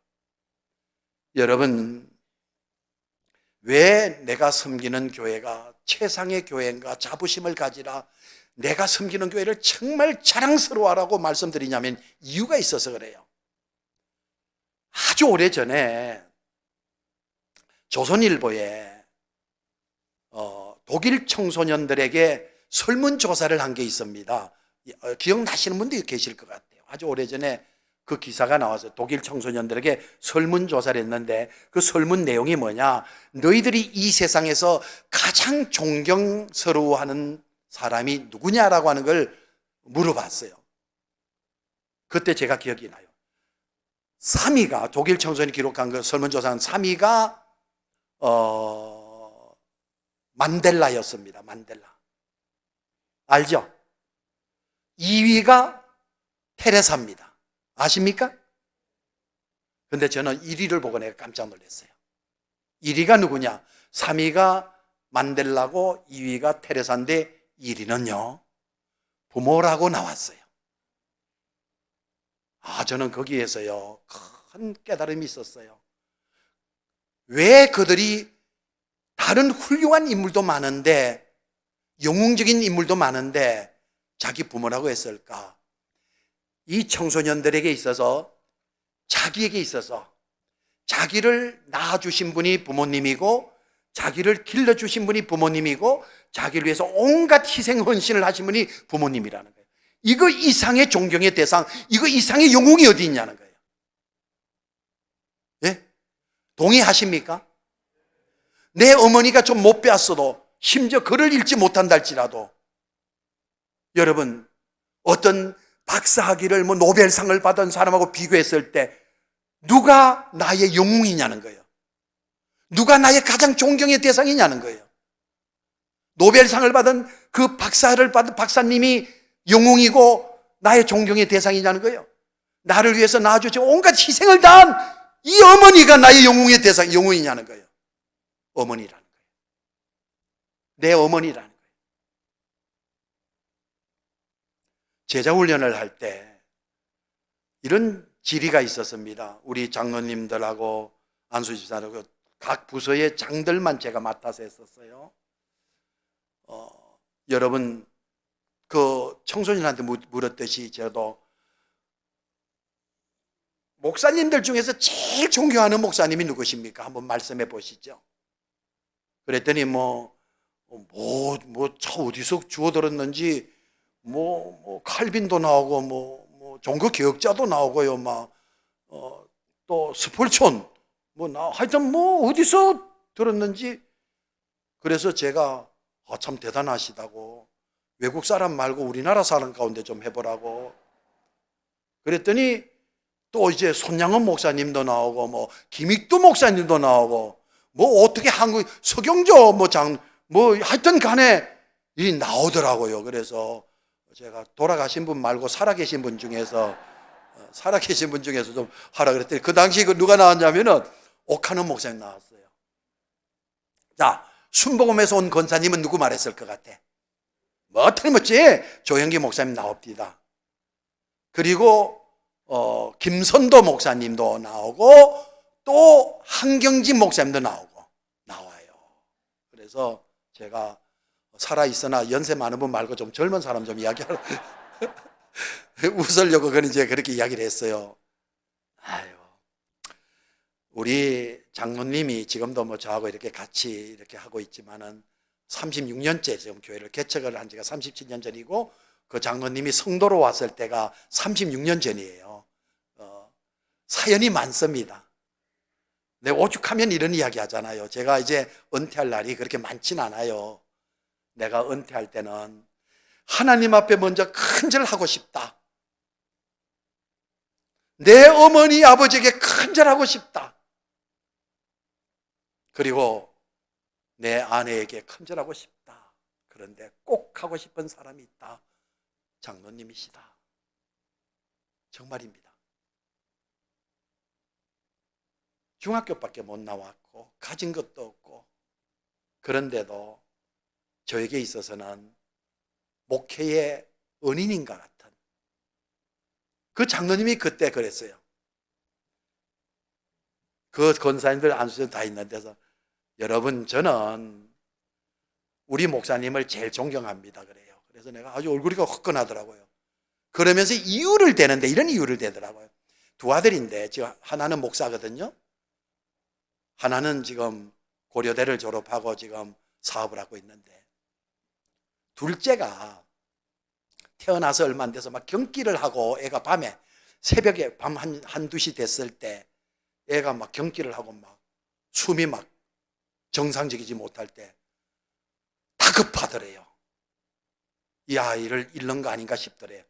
여러분, 왜 내가 섬기는 교회가 최상의 교회인가 자부심을 가지라, 내가 섬기는 교회를 정말 자랑스러워하라고 말씀드리냐면 이유가 있어서 그래요. 아주 오래전에 조선일보에 독일 청소년들에게 설문조사를 한 게 있습니다. 기억나시는 분도 계실 것 같아요. 아주 오래전에 그 기사가 나와서 독일 청소년들에게 설문조사를 했는데 그 설문 내용이 뭐냐, 너희들이 이 세상에서 가장 존경스러워하는 사람이 누구냐라고 하는 걸 물어봤어요. 그때 제가 기억이 나요. 3위가, 독일 청소년이 기록한 그 설문조사는 3위가 만델라였습니다. 만델라. 알죠? 2위가 테레사입니다. 아십니까? 근데 저는 1위를 보고 내가 깜짝 놀랐어요. 1위가 누구냐? 3위가 만델라고 2위가 테레사인데 1위는요, 부모라고 나왔어요. 저는 거기에서요, 큰 깨달음이 있었어요. 왜 그들이 다른 훌륭한 인물도 많은데, 영웅적인 인물도 많은데 자기 부모라고 했을까? 이 청소년들에게 있어서, 자기에게 있어서 자기를 낳아주신 분이 부모님이고 자기를 길러주신 분이 부모님이고 자기를 위해서 온갖 희생 헌신을 하신 분이 부모님이라는 거예요. 이거 이상의 존경의 대상, 이거 이상의 영웅이 어디 있냐는 거예요. 예? 동의하십니까? 내 어머니가 좀 못 배웠어도, 심지어 글을 읽지 못한다 할지라도, 여러분, 어떤 박사학위를 노벨상을 받은 사람하고 비교했을 때 누가 나의 영웅이냐는 거예요. 누가 나의 가장 존경의 대상이냐는 거예요. 노벨상을 받은 그 박사를 받은 박사님이 영웅이고 나의 존경의 대상이냐는 거예요. 나를 위해서 낳아주시고 온갖 희생을 다한 이 어머니가 나의 영웅의 대상, 영웅이냐는 거예요. 어머니라는 거예요. 내 어머니라는 거예요. 제자 훈련을 할 때 이런 지리가 있었습니다. 우리 장로님들하고 안수집사하고 각 부서의 장들만 제가 맡아서 했었어요. 여러분, 그 청소년한테 물었듯이 저도 목사님들 중에서 제일 존경하는 목사님이 누구십니까? 한번 말씀해 보시죠. 그랬더니 차 어디서 주워 들었는지 칼빈도 나오고, 종교 개혁자도 나오고요, 또 스폴촌, 하여튼 어디서 들었는지. 그래서 제가, 참 대단하시다고. 외국 사람 말고 우리나라 사람 가운데 좀 해보라고. 그랬더니 또 이제 손양원 목사님도 나오고, 김익두 목사님도 나오고, 어떻게 한국, 서경조, 하여튼 간에 이 나오더라고요. 그래서 제가 돌아가신 분 말고 살아계신 분 중에서 좀 하라 그랬더니 그 당시 누가 나왔냐면은 옥하는 목사님 나왔어요. 자, 순복음에서 온 권사님은 누구 말했을 것 같아? 틀림없이 조영기 목사님 나옵니다. 그리고 김선도 목사님도 나오고 또 한경진 목사님도 나와요. 그래서 제가 살아있으나 연세 많은 분 말고 좀 젊은 사람 좀 이야기하라. 웃으려고 이제 그렇게 이야기를 했어요. 우리 장로님이 지금도 저하고 이렇게 같이 이렇게 하고 있지만은 36년째 지금 교회를 개척을 한 지가 37년 전이고, 그 장로님이 성도로 왔을 때가 36년 전이에요. 사연이 많습니다. 내 오죽하면 이런 이야기 하잖아요. 제가 이제 은퇴할 날이 그렇게 많진 않아요. 내가 은퇴할 때는 하나님 앞에 먼저 큰절하고 싶다. 내 어머니 아버지에게 큰절하고 싶다. 그리고 내 아내에게 큰절하고 싶다. 그런데 꼭 하고 싶은 사람이 있다. 장로님이시다. 정말입니다. 중학교밖에 못 나왔고 가진 것도 없고, 그런데도 저에게 있어서는 목회의 은인인가 같은 그 장로님이 그때 그랬어요. 그 권사님들 안수에 다 있는 데서, 여러분 저는 우리 목사님을 제일 존경합니다 그래요. 그래서 내가 아주 얼굴이 화끈하더라고요. 그러면서 이유를 대는데 이런 이유를 대더라고요. 두 아들인데 지금 하나는 목사거든요. 하나는 지금 고려대를 졸업하고 지금 사업을 하고 있는데, 둘째가 태어나서 얼마 안 돼서 막 경기를 하고, 애가 밤에 새벽에 밤 한 2시 됐을 때 애가 막 경기를 하고 막 숨이 막 정상적이지 못할 때 다급하더래요. 이 아이를 잃는 거 아닌가 싶더래요.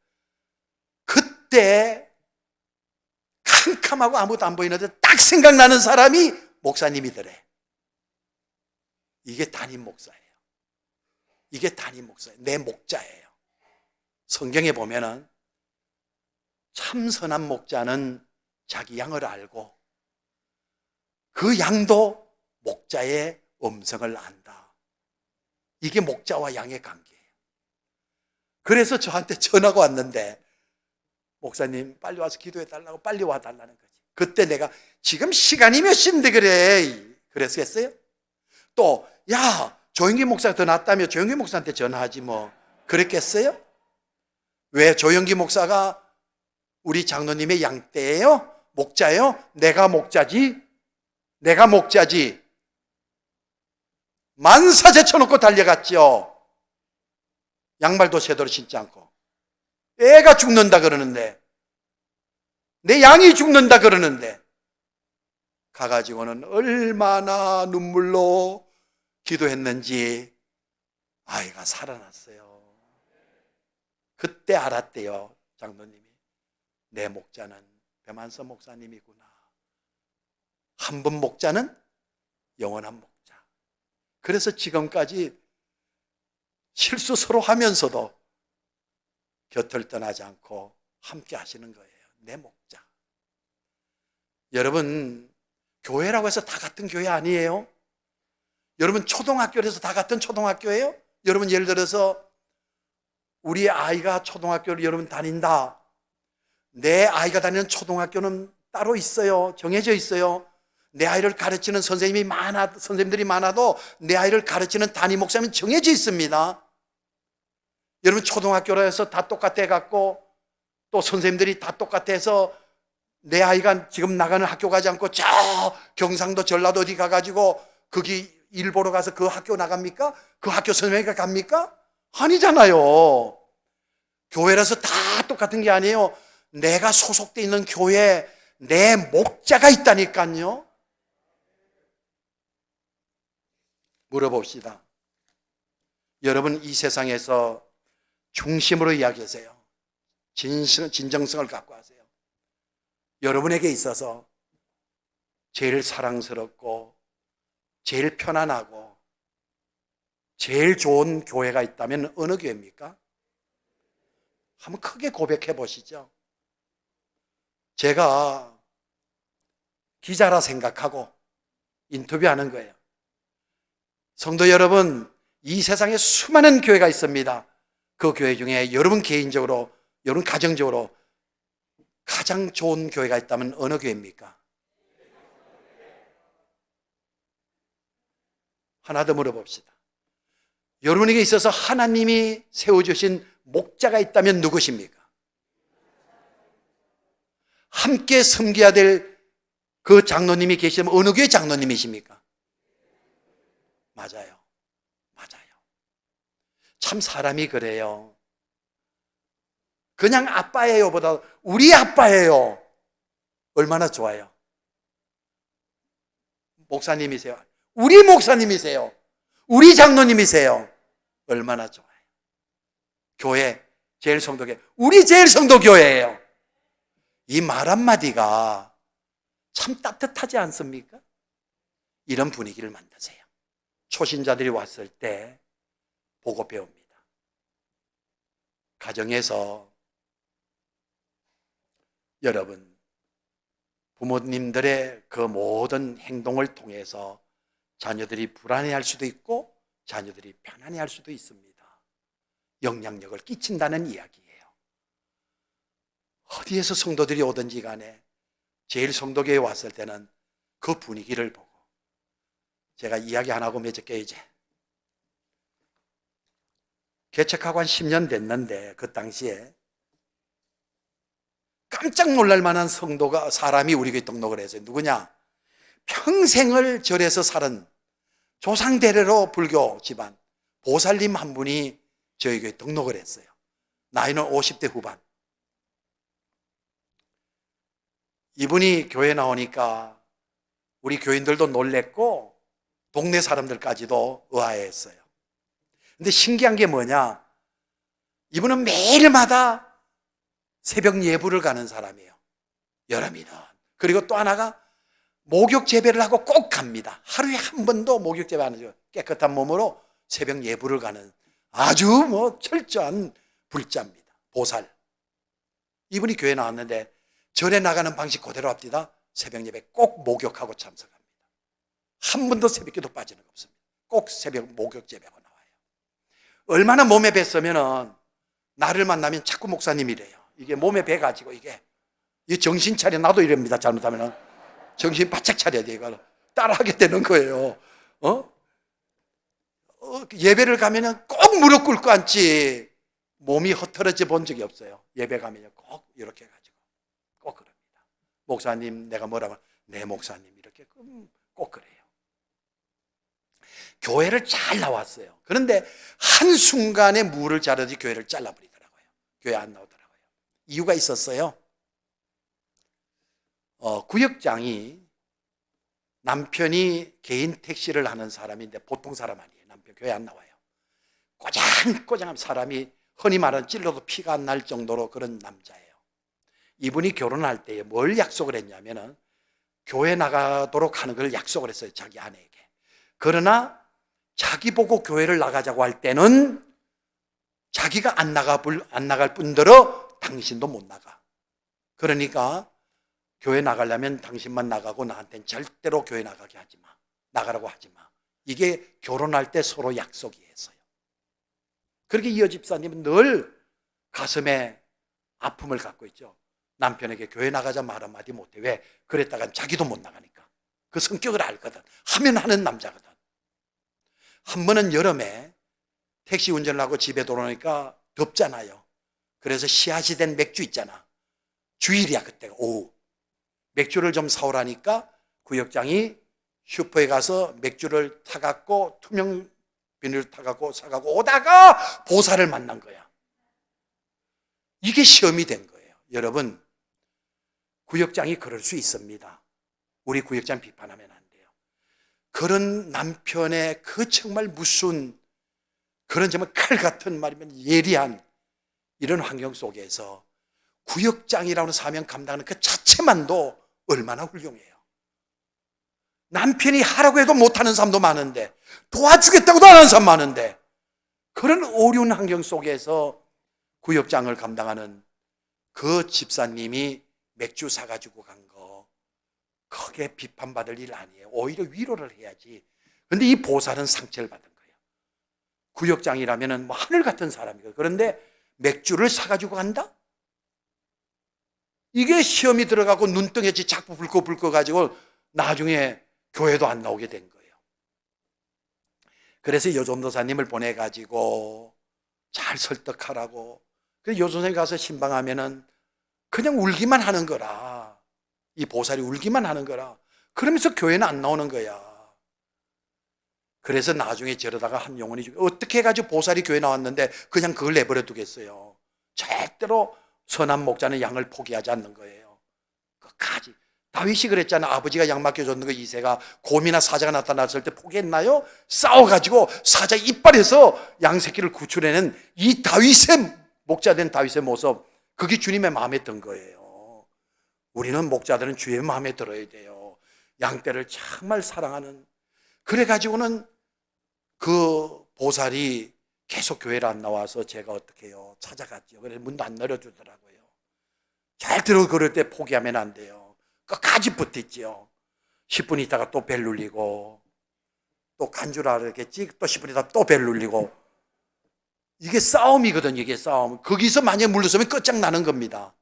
그때 캄캄하고 아무것도 안 보이는데 딱 생각나는 사람이 목사님이더래. 이게 담임 목사예요. 이게 담임 목사예요. 내 목자예요. 성경에 보면은 참 선한 목자는 자기 양을 알고 그 양도 목자의 음성을 안다. 이게 목자와 양의 관계예요. 그래서 저한테 전화가 왔는데, 목사님 빨리 와서 기도해 달라고, 빨리 와 달라는 거지. 그때 내가 지금 시간이 몇 시인데 그래 그랬겠어요? 또 야, 조영기 목사가 더 낫다며 조영기 목사한테 전화하지 그랬겠어요? 왜 조영기 목사가 우리 장로님의 양떼예요? 목자예요? 내가 목자지. 만사 제쳐놓고 달려갔죠. 양말도 제대로 신지 않고. 애가 죽는다 그러는데, 내 양이 죽는다 그러는데, 가가지고는 얼마나 눈물로 기도했는지 아이가 살아났어요. 그때 알았대요, 장로님이. 내 목자는 배만서 목사님이구나. 한 번 목자는 영원한 목자. 그래서 지금까지 실수 서로 하면서도 곁을 떠나지 않고 함께 하시는 거예요. 내 목자. 여러분, 교회라고 해서 다 같은 교회 아니에요? 여러분, 초등학교에서 다 같은 초등학교예요? 여러분, 예를 들어서 우리 아이가 초등학교를 여러분 다닌다. 내 아이가 다니는 초등학교는 따로 있어요. 정해져 있어요. 내 아이를 가르치는 선생님들이 많아도 내 아이를 가르치는 담임 목사님은 정해져 있습니다. 여러분, 초등학교라 해서 다 똑같아 갖고 또 선생님들이 다 똑같아서 내 아이가 지금 나가는 학교 가지 않고 저 경상도 전라도 어디 가가지고 거기 일 보러 가서 그 학교 나갑니까? 그 학교 선생님이 갑니까? 아니잖아요. 교회라서 다 똑같은 게 아니에요. 내가 소속돼 있는 교회에 내 목자가 있다니까요. 물어봅시다. 여러분 이 세상에서 중심으로 이야기하세요. 진정성을 갖고 하세요. 여러분에게 있어서 제일 사랑스럽고 제일 편안하고 제일 좋은 교회가 있다면 어느 교회입니까? 한번 크게 고백해 보시죠. 제가 기자라 생각하고 인터뷰하는 거예요. 성도 여러분, 이 세상에 수많은 교회가 있습니다. 그 교회 중에 여러분 개인적으로, 여러분 가정적으로 가장 좋은 교회가 있다면 어느 교회입니까? 하나 더 물어봅시다. 여러분에게 있어서 하나님이 세워주신 목자가 있다면 누구십니까? 함께 섬겨야 될 그 장로님이 계시면 어느 교회 장로님이십니까? 맞아요. 맞아요. 참 사람이 그래요. 그냥 아빠예요 보다 우리 아빠예요. 얼마나 좋아요. 목사님이세요. 우리 목사님이세요. 우리 장로님이세요. 얼마나 좋아요. 교회, 제일 성도교회, 우리 제일 성도교회예요. 이 말 한마디가 참 따뜻하지 않습니까? 이런 분위기를 만드세요. 초신자들이 왔을 때 보고 배웁니다. 가정에서 여러분, 부모님들의 그 모든 행동을 통해서 자녀들이 불안해할 수도 있고 자녀들이 편안해할 수도 있습니다. 영향력을 끼친다는 이야기예요. 어디에서 성도들이 오든지 간에 제일 성도교회에 왔을 때는 그 분위기를 보고 제가 이야기 안 하고 맺을게요. 이제 개척하고 한 10년 됐는데 그 당시에 깜짝 놀랄 만한 성도가 사람이 우리 교회 등록을 했어요. 누구냐? 평생을 절에서 살은 조상대대로 불교 집안 보살님 한 분이 저희 교회 등록을 했어요. 나이는 50대 후반. 이분이 교회 나오니까 우리 교인들도 놀랬고 동네 사람들까지도 의아해했어요. 근데 신기한 게 뭐냐? 이분은 매일마다 새벽 예불을 가는 사람이에요. 여름이든. 그리고 또 하나가 목욕 재배를 하고 꼭 갑니다. 하루에 한 번도 목욕 재배 안 하죠. 깨끗한 몸으로 새벽 예불을 가는 아주 철저한 불자입니다. 보살. 이분이 교회 나왔는데 절에 나가는 방식 그대로 합니다. 새벽 예배 꼭 목욕하고 참석합니다. 한 번도 새벽기도 빠지는 거 없습니다. 꼭 새벽 목욕 재배하고 나와요. 얼마나 몸에 뱄으면은 나를 만나면 자꾸 목사님이래요. 이게 몸에 배가지고 이게 정신 차려. 나도 이럽니다. 잘못하면은 정신 바짝 차려야 돼. 이거 따라하게 되는 거예요. 예배를 가면은 꼭 무릎 꿇고 앉지. 몸이 흐트러져 본 적이 없어요. 예배 가면은 꼭 이렇게 해가지고 꼭 그럽니다. 목사님 내가 뭐라고 내 목사님 이렇게 꼭 그래요. 교회를 잘 나왔어요. 그런데 한순간에 무를 자르지 교회를 잘라버리더라고요. 교회 안 나오더라고요. 이유가 있었어요. 구역장이 남편이 개인 택시를 하는 사람인데 보통 사람 아니에요. 남편 교회 안 나와요. 꼬장꼬장한 사람이 흔히 말하는 찔러도 피가 안 날 정도로 그런 남자예요. 이분이 결혼할 때 뭘 약속을 했냐면은 교회 나가도록 하는 걸 약속을 했어요. 자기 아내에게. 그러나 자기 보고 교회를 나가자고 할 때는 자기가 안 나갈 뿐더러 당신도 못 나가. 그러니까 교회 나가려면 당신만 나가고 나한테는 절대로 교회 나가게 하지 마. 나가라고 하지 마. 이게 결혼할 때 서로 약속이었어요. 그렇게 이어 집사님은 늘 가슴에 아픔을 갖고 있죠. 남편에게 교회 나가자 말 한마디 못해. 왜? 그랬다간 자기도 못 나가니까. 그 성격을 알거든. 하면 하는 남자거든. 한 번은 여름에 택시 운전을 하고 집에 돌아오니까 덥잖아요. 그래서 씨앗이 된 맥주 있잖아. 주일이야 그때가 오후. 맥주를 좀 사오라니까 구역장이 슈퍼에 가서 맥주를 타갖고 투명 비닐을 타갖고 사갖고 오다가 보살을 만난 거야. 이게 시험이 된 거예요. 여러분, 구역장이 그럴 수 있습니다. 우리 구역장 비판하면 안 돼요. 그런 남편의 그 정말 무슨 그런 정말 칼 같은 말이면 예리한 이런 환경 속에서 구역장이라는 사명 감당하는 그 자체만도 얼마나 훌륭해요. 남편이 하라고 해도 못하는 사람도 많은데, 도와주겠다고도 안 하는 사람 많은데, 그런 어려운 환경 속에서 구역장을 감당하는 그 집사님이 맥주 사가지고 간 거, 크게 비판받을 일 아니에요. 오히려 위로를 해야지. 근데 이 보살은 상처를 받은 거예요. 구역장이라면 뭐 하늘 같은 사람이고, 그런데 맥주를 사가지고 간다? 이게 시험이 들어가고 눈등에지 자꾸 불꺼불꺼 가지고 나중에 교회도 안 나오게 된 거예요. 그래서 여전도사님을 보내가지고 잘 설득하라고. 그래서 여전도사님 가서 신방하면은 그냥 울기만 하는 거라. 이 보살이 울기만 하는 거라. 그러면서 교회는 안 나오는 거야. 그래서 나중에 저러다가 한 영혼이 어떻게 해가지고 보살이 교회 나왔는데 그냥 그걸 내버려 두겠어요. 절대로 선한 목자는 양을 포기하지 않는 거예요. 끝까지. 다윗이 그랬잖아. 아버지가 양 맡겨줬는 거 이새가 곰이나 사자가 나타났을 때 포기했나요? 싸워가지고 사자 이빨에서 양 새끼를 구출해낸 이 다윗의 목자된 다윗의 모습, 그게 주님의 마음에 든 거예요. 우리는 목자들은 주의 마음에 들어야 돼요. 양떼를 정말 사랑하는. 그래가지고는 그 보살이 계속 교회를 안 나와서 제가 어떻게 해요? 찾아갔죠. 그래서 문도 안 열어주더라고요. 잘 들어 그럴 때 포기하면 안 돼요. 끝까지 붙었지요. 10분 있다가 또 벨 눌리고, 또 간 줄 알았겠지? 또 10분 있다가 또 벨 눌리고. 이게 싸움이거든요, 이게 싸움. 거기서 만약에 물러서면 끝장나는 겁니다.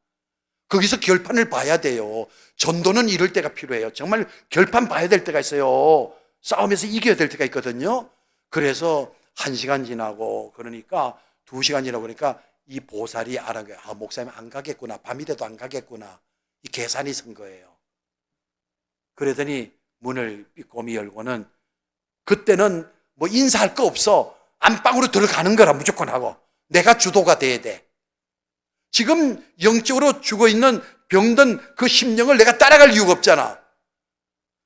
거기서 결판을 봐야 돼요. 전도는 이럴 때가 필요해요. 정말 결판 봐야 될 때가 있어요. 싸움에서 이겨야 될 때가 있거든요. 그래서 1시간 지나고, 그러니까 2시간 지나고 그러니까 이 보살이 알은 거예요. 아, 목사님 안 가겠구나. 밤이 돼도 안 가겠구나. 이 계산이 선 거예요. 그러더니 문을 삐꼼이 열고는, 그때는 뭐 인사할 거 없어. 안방으로 들어가는 거라 무조건 하고. 내가 주도가 돼야 돼. 지금 영적으로 죽어있는 병든 그 심령을 내가 따라갈 이유가 없잖아.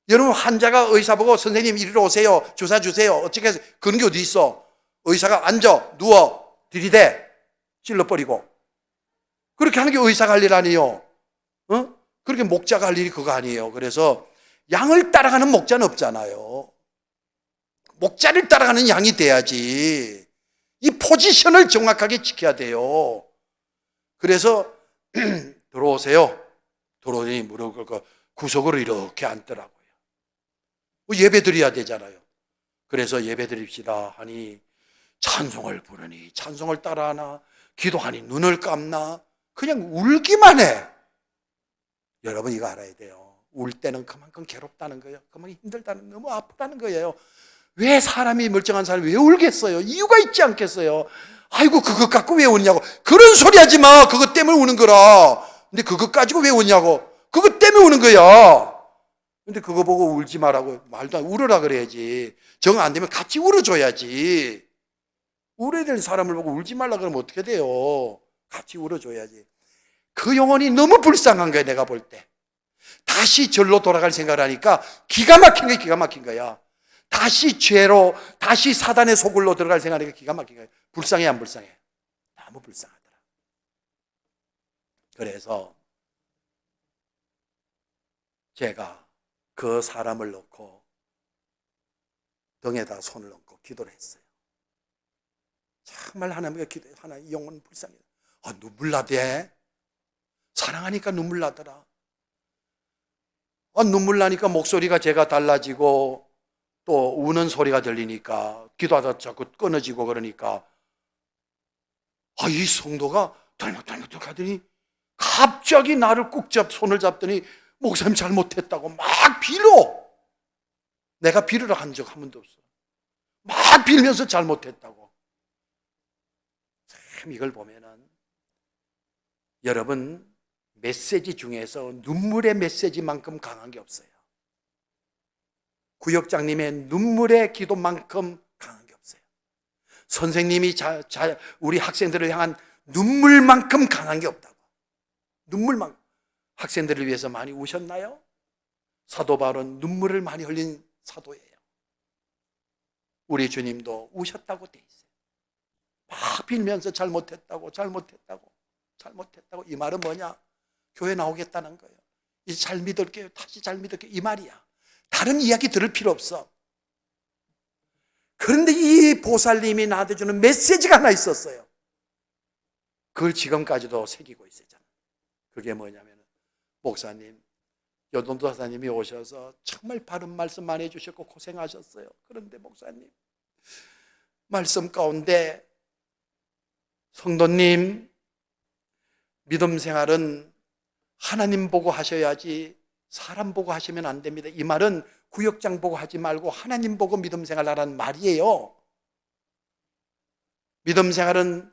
여러분, 환자가 의사 보고 선생님 이리로 오세요. 주사 주세요. 어떻게 해서 그런 게 어디 있어. 의사가 앉아, 누워, 들이대, 찔러버리고. 그렇게 하는 게 의사가 할 일 아니에요. 그렇게 목자가 할 일이 그거 아니에요. 그래서 양을 따라가는 목자는 없잖아요. 목자를 따라가는 양이 돼야지. 이 포지션을 정확하게 지켜야 돼요. 그래서 들어오세요. 들어오더니 무릎 꿇고 구석으로 이렇게 앉더라고요. 예배 드려야 되잖아요. 그래서 예배 드립시다 하니 찬송을 부르니 찬송을 따라하나, 기도하니 눈을 감나, 그냥 울기만 해. 여러분, 이거 알아야 돼요. 울 때는 그만큼 괴롭다는 거예요. 그만큼 힘들다는, 너무 아프다는 거예요. 왜 사람이, 멀쩡한 사람이 왜 울겠어요? 이유가 있지 않겠어요? 아이고, 그것 갖고 왜 우냐고. 그런 소리 하지 마. 그것 때문에 우는 거라. 근데 그것 가지고 왜 우냐고. 그것 때문에 우는 거야. 근데 그거 보고 울지 말라고. 말도 안, 울으라 그래야지. 정 안 되면 같이 울어줘야지. 울어야 될 사람을 보고 울지 말라 그러면 어떻게 돼요? 같이 울어줘야지. 그 영혼이 너무 불쌍한 거야, 내가 볼 때. 다시 절로 돌아갈 생각을 하니까 기가 막힌 거야, 기가 막힌 거야. 다시 죄로, 다시 사단의 소굴로 들어갈 생각하니까 기가 막힌 거야. 불쌍해, 안 불쌍해? 너무 불쌍하더라. 그래서 제가 그 사람을 놓고 등에다 손을 얹고 기도를 했어요. 정말 하나님께 기도해. 하나님, 이 영혼 불쌍해. 아, 눈물 나대. 사랑하니까 눈물 나더라. 아, 눈물 나니까 목소리가 제가 달라지고 또 우는 소리가 들리니까 기도하다 자꾸 끊어지고 그러니까, 아, 이 성도가 덜먹덜먹 하더니 갑자기 나를 꾹 손을 잡더니 목사님 잘못했다고 막 빌어. 내가 빌으라 한 적 한 번도 없어. 막 빌면서 잘못했다고. 참, 이걸 보면은 여러분, 메시지 중에서 눈물의 메시지만큼 강한 게 없어요. 구역장님의 눈물의 기도만큼 강한 게 없어요. 선생님이 우리 학생들을 향한 눈물만큼 강한 게 없다고. 눈물만큼. 학생들을 위해서 많이 우셨나요? 사도 바울은 눈물을 많이 흘린 사도예요. 우리 주님도 우셨다고 돼 있어요. 막 빌면서 잘못했다고. 이 말은 뭐냐? 교회 나오겠다는 거예요. 이제 잘 믿을게요. 다시 잘 믿을게요. 이 말이야. 다른 이야기 들을 필요 없어. 그런데 이 보살님이 나한테 주는 메시지가 하나 있었어요. 그걸 지금까지도 새기고 있었잖아요. 그게 뭐냐면, 목사님, 여돈도 사사님이 오셔서 정말 바른 말씀 많이 해주셨고 고생하셨어요. 그런데 목사님, 말씀 가운데 성도님, 믿음 생활은 하나님 보고 하셔야지 사람 보고 하시면 안 됩니다. 이 말은 구역장 보고 하지 말고 하나님 보고 믿음 생활하라는 말이에요. 믿음 생활은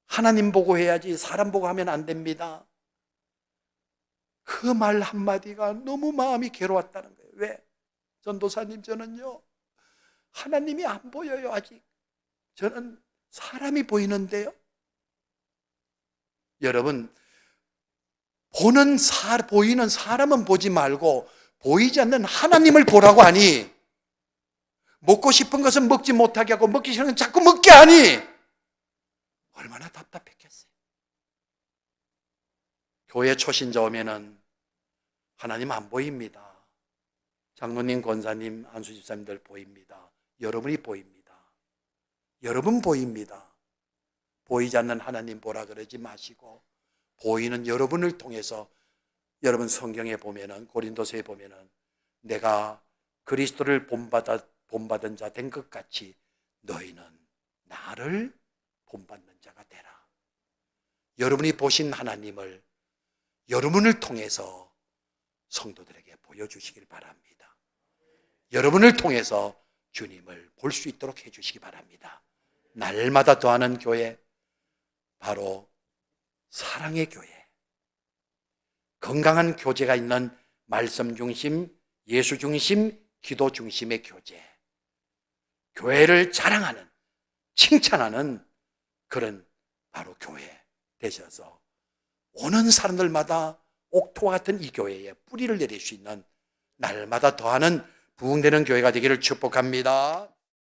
하나님 보고 해야지 사람 보고 하면 안 됩니다. 그 말 한마디가 너무 마음이 괴로웠다는 거예요. 왜? 전도사님, 저는요, 하나님이 안 보여요, 아직. 저는 사람이 보이는데요. 여러분, 보이는 사람은 보지 말고 보이지 않는 하나님을 보라고 하니, 먹고 싶은 것은 먹지 못하게 하고 먹기 싫은 건 자꾸 먹게 하니 얼마나 답답했겠어요. 교회 초신자 오면은 하나님 안 보입니다. 장로님, 권사님, 안수집사님들 보입니다. 여러분이 보입니다. 여러분 보입니다. 보이지 않는 하나님 보라 그러지 마시고 보이는 여러분을 통해서, 여러분 성경에 보면은, 고린도서에 보면은 내가 그리스도를 본받은 자 된 것 같이 너희는 나를 본받는 자가 되라. 여러분이 보신 하나님을 여러분을 통해서 성도들에게 보여주시길 바랍니다. 여러분을 통해서 주님을 볼 수 있도록 해주시기 바랍니다. 날마다 더하는 교회, 바로 사랑의 교회, 건강한 교제가 있는 말씀 중심, 예수 중심, 기도 중심의 교제, 교회를 자랑하는, 칭찬하는 그런 바로 교회 되셔서 오는 사람들마다 옥토와 같은 이 교회에 뿌리를 내릴 수 있는 날마다 더하는 부흥되는 교회가 되기를 축복합니다.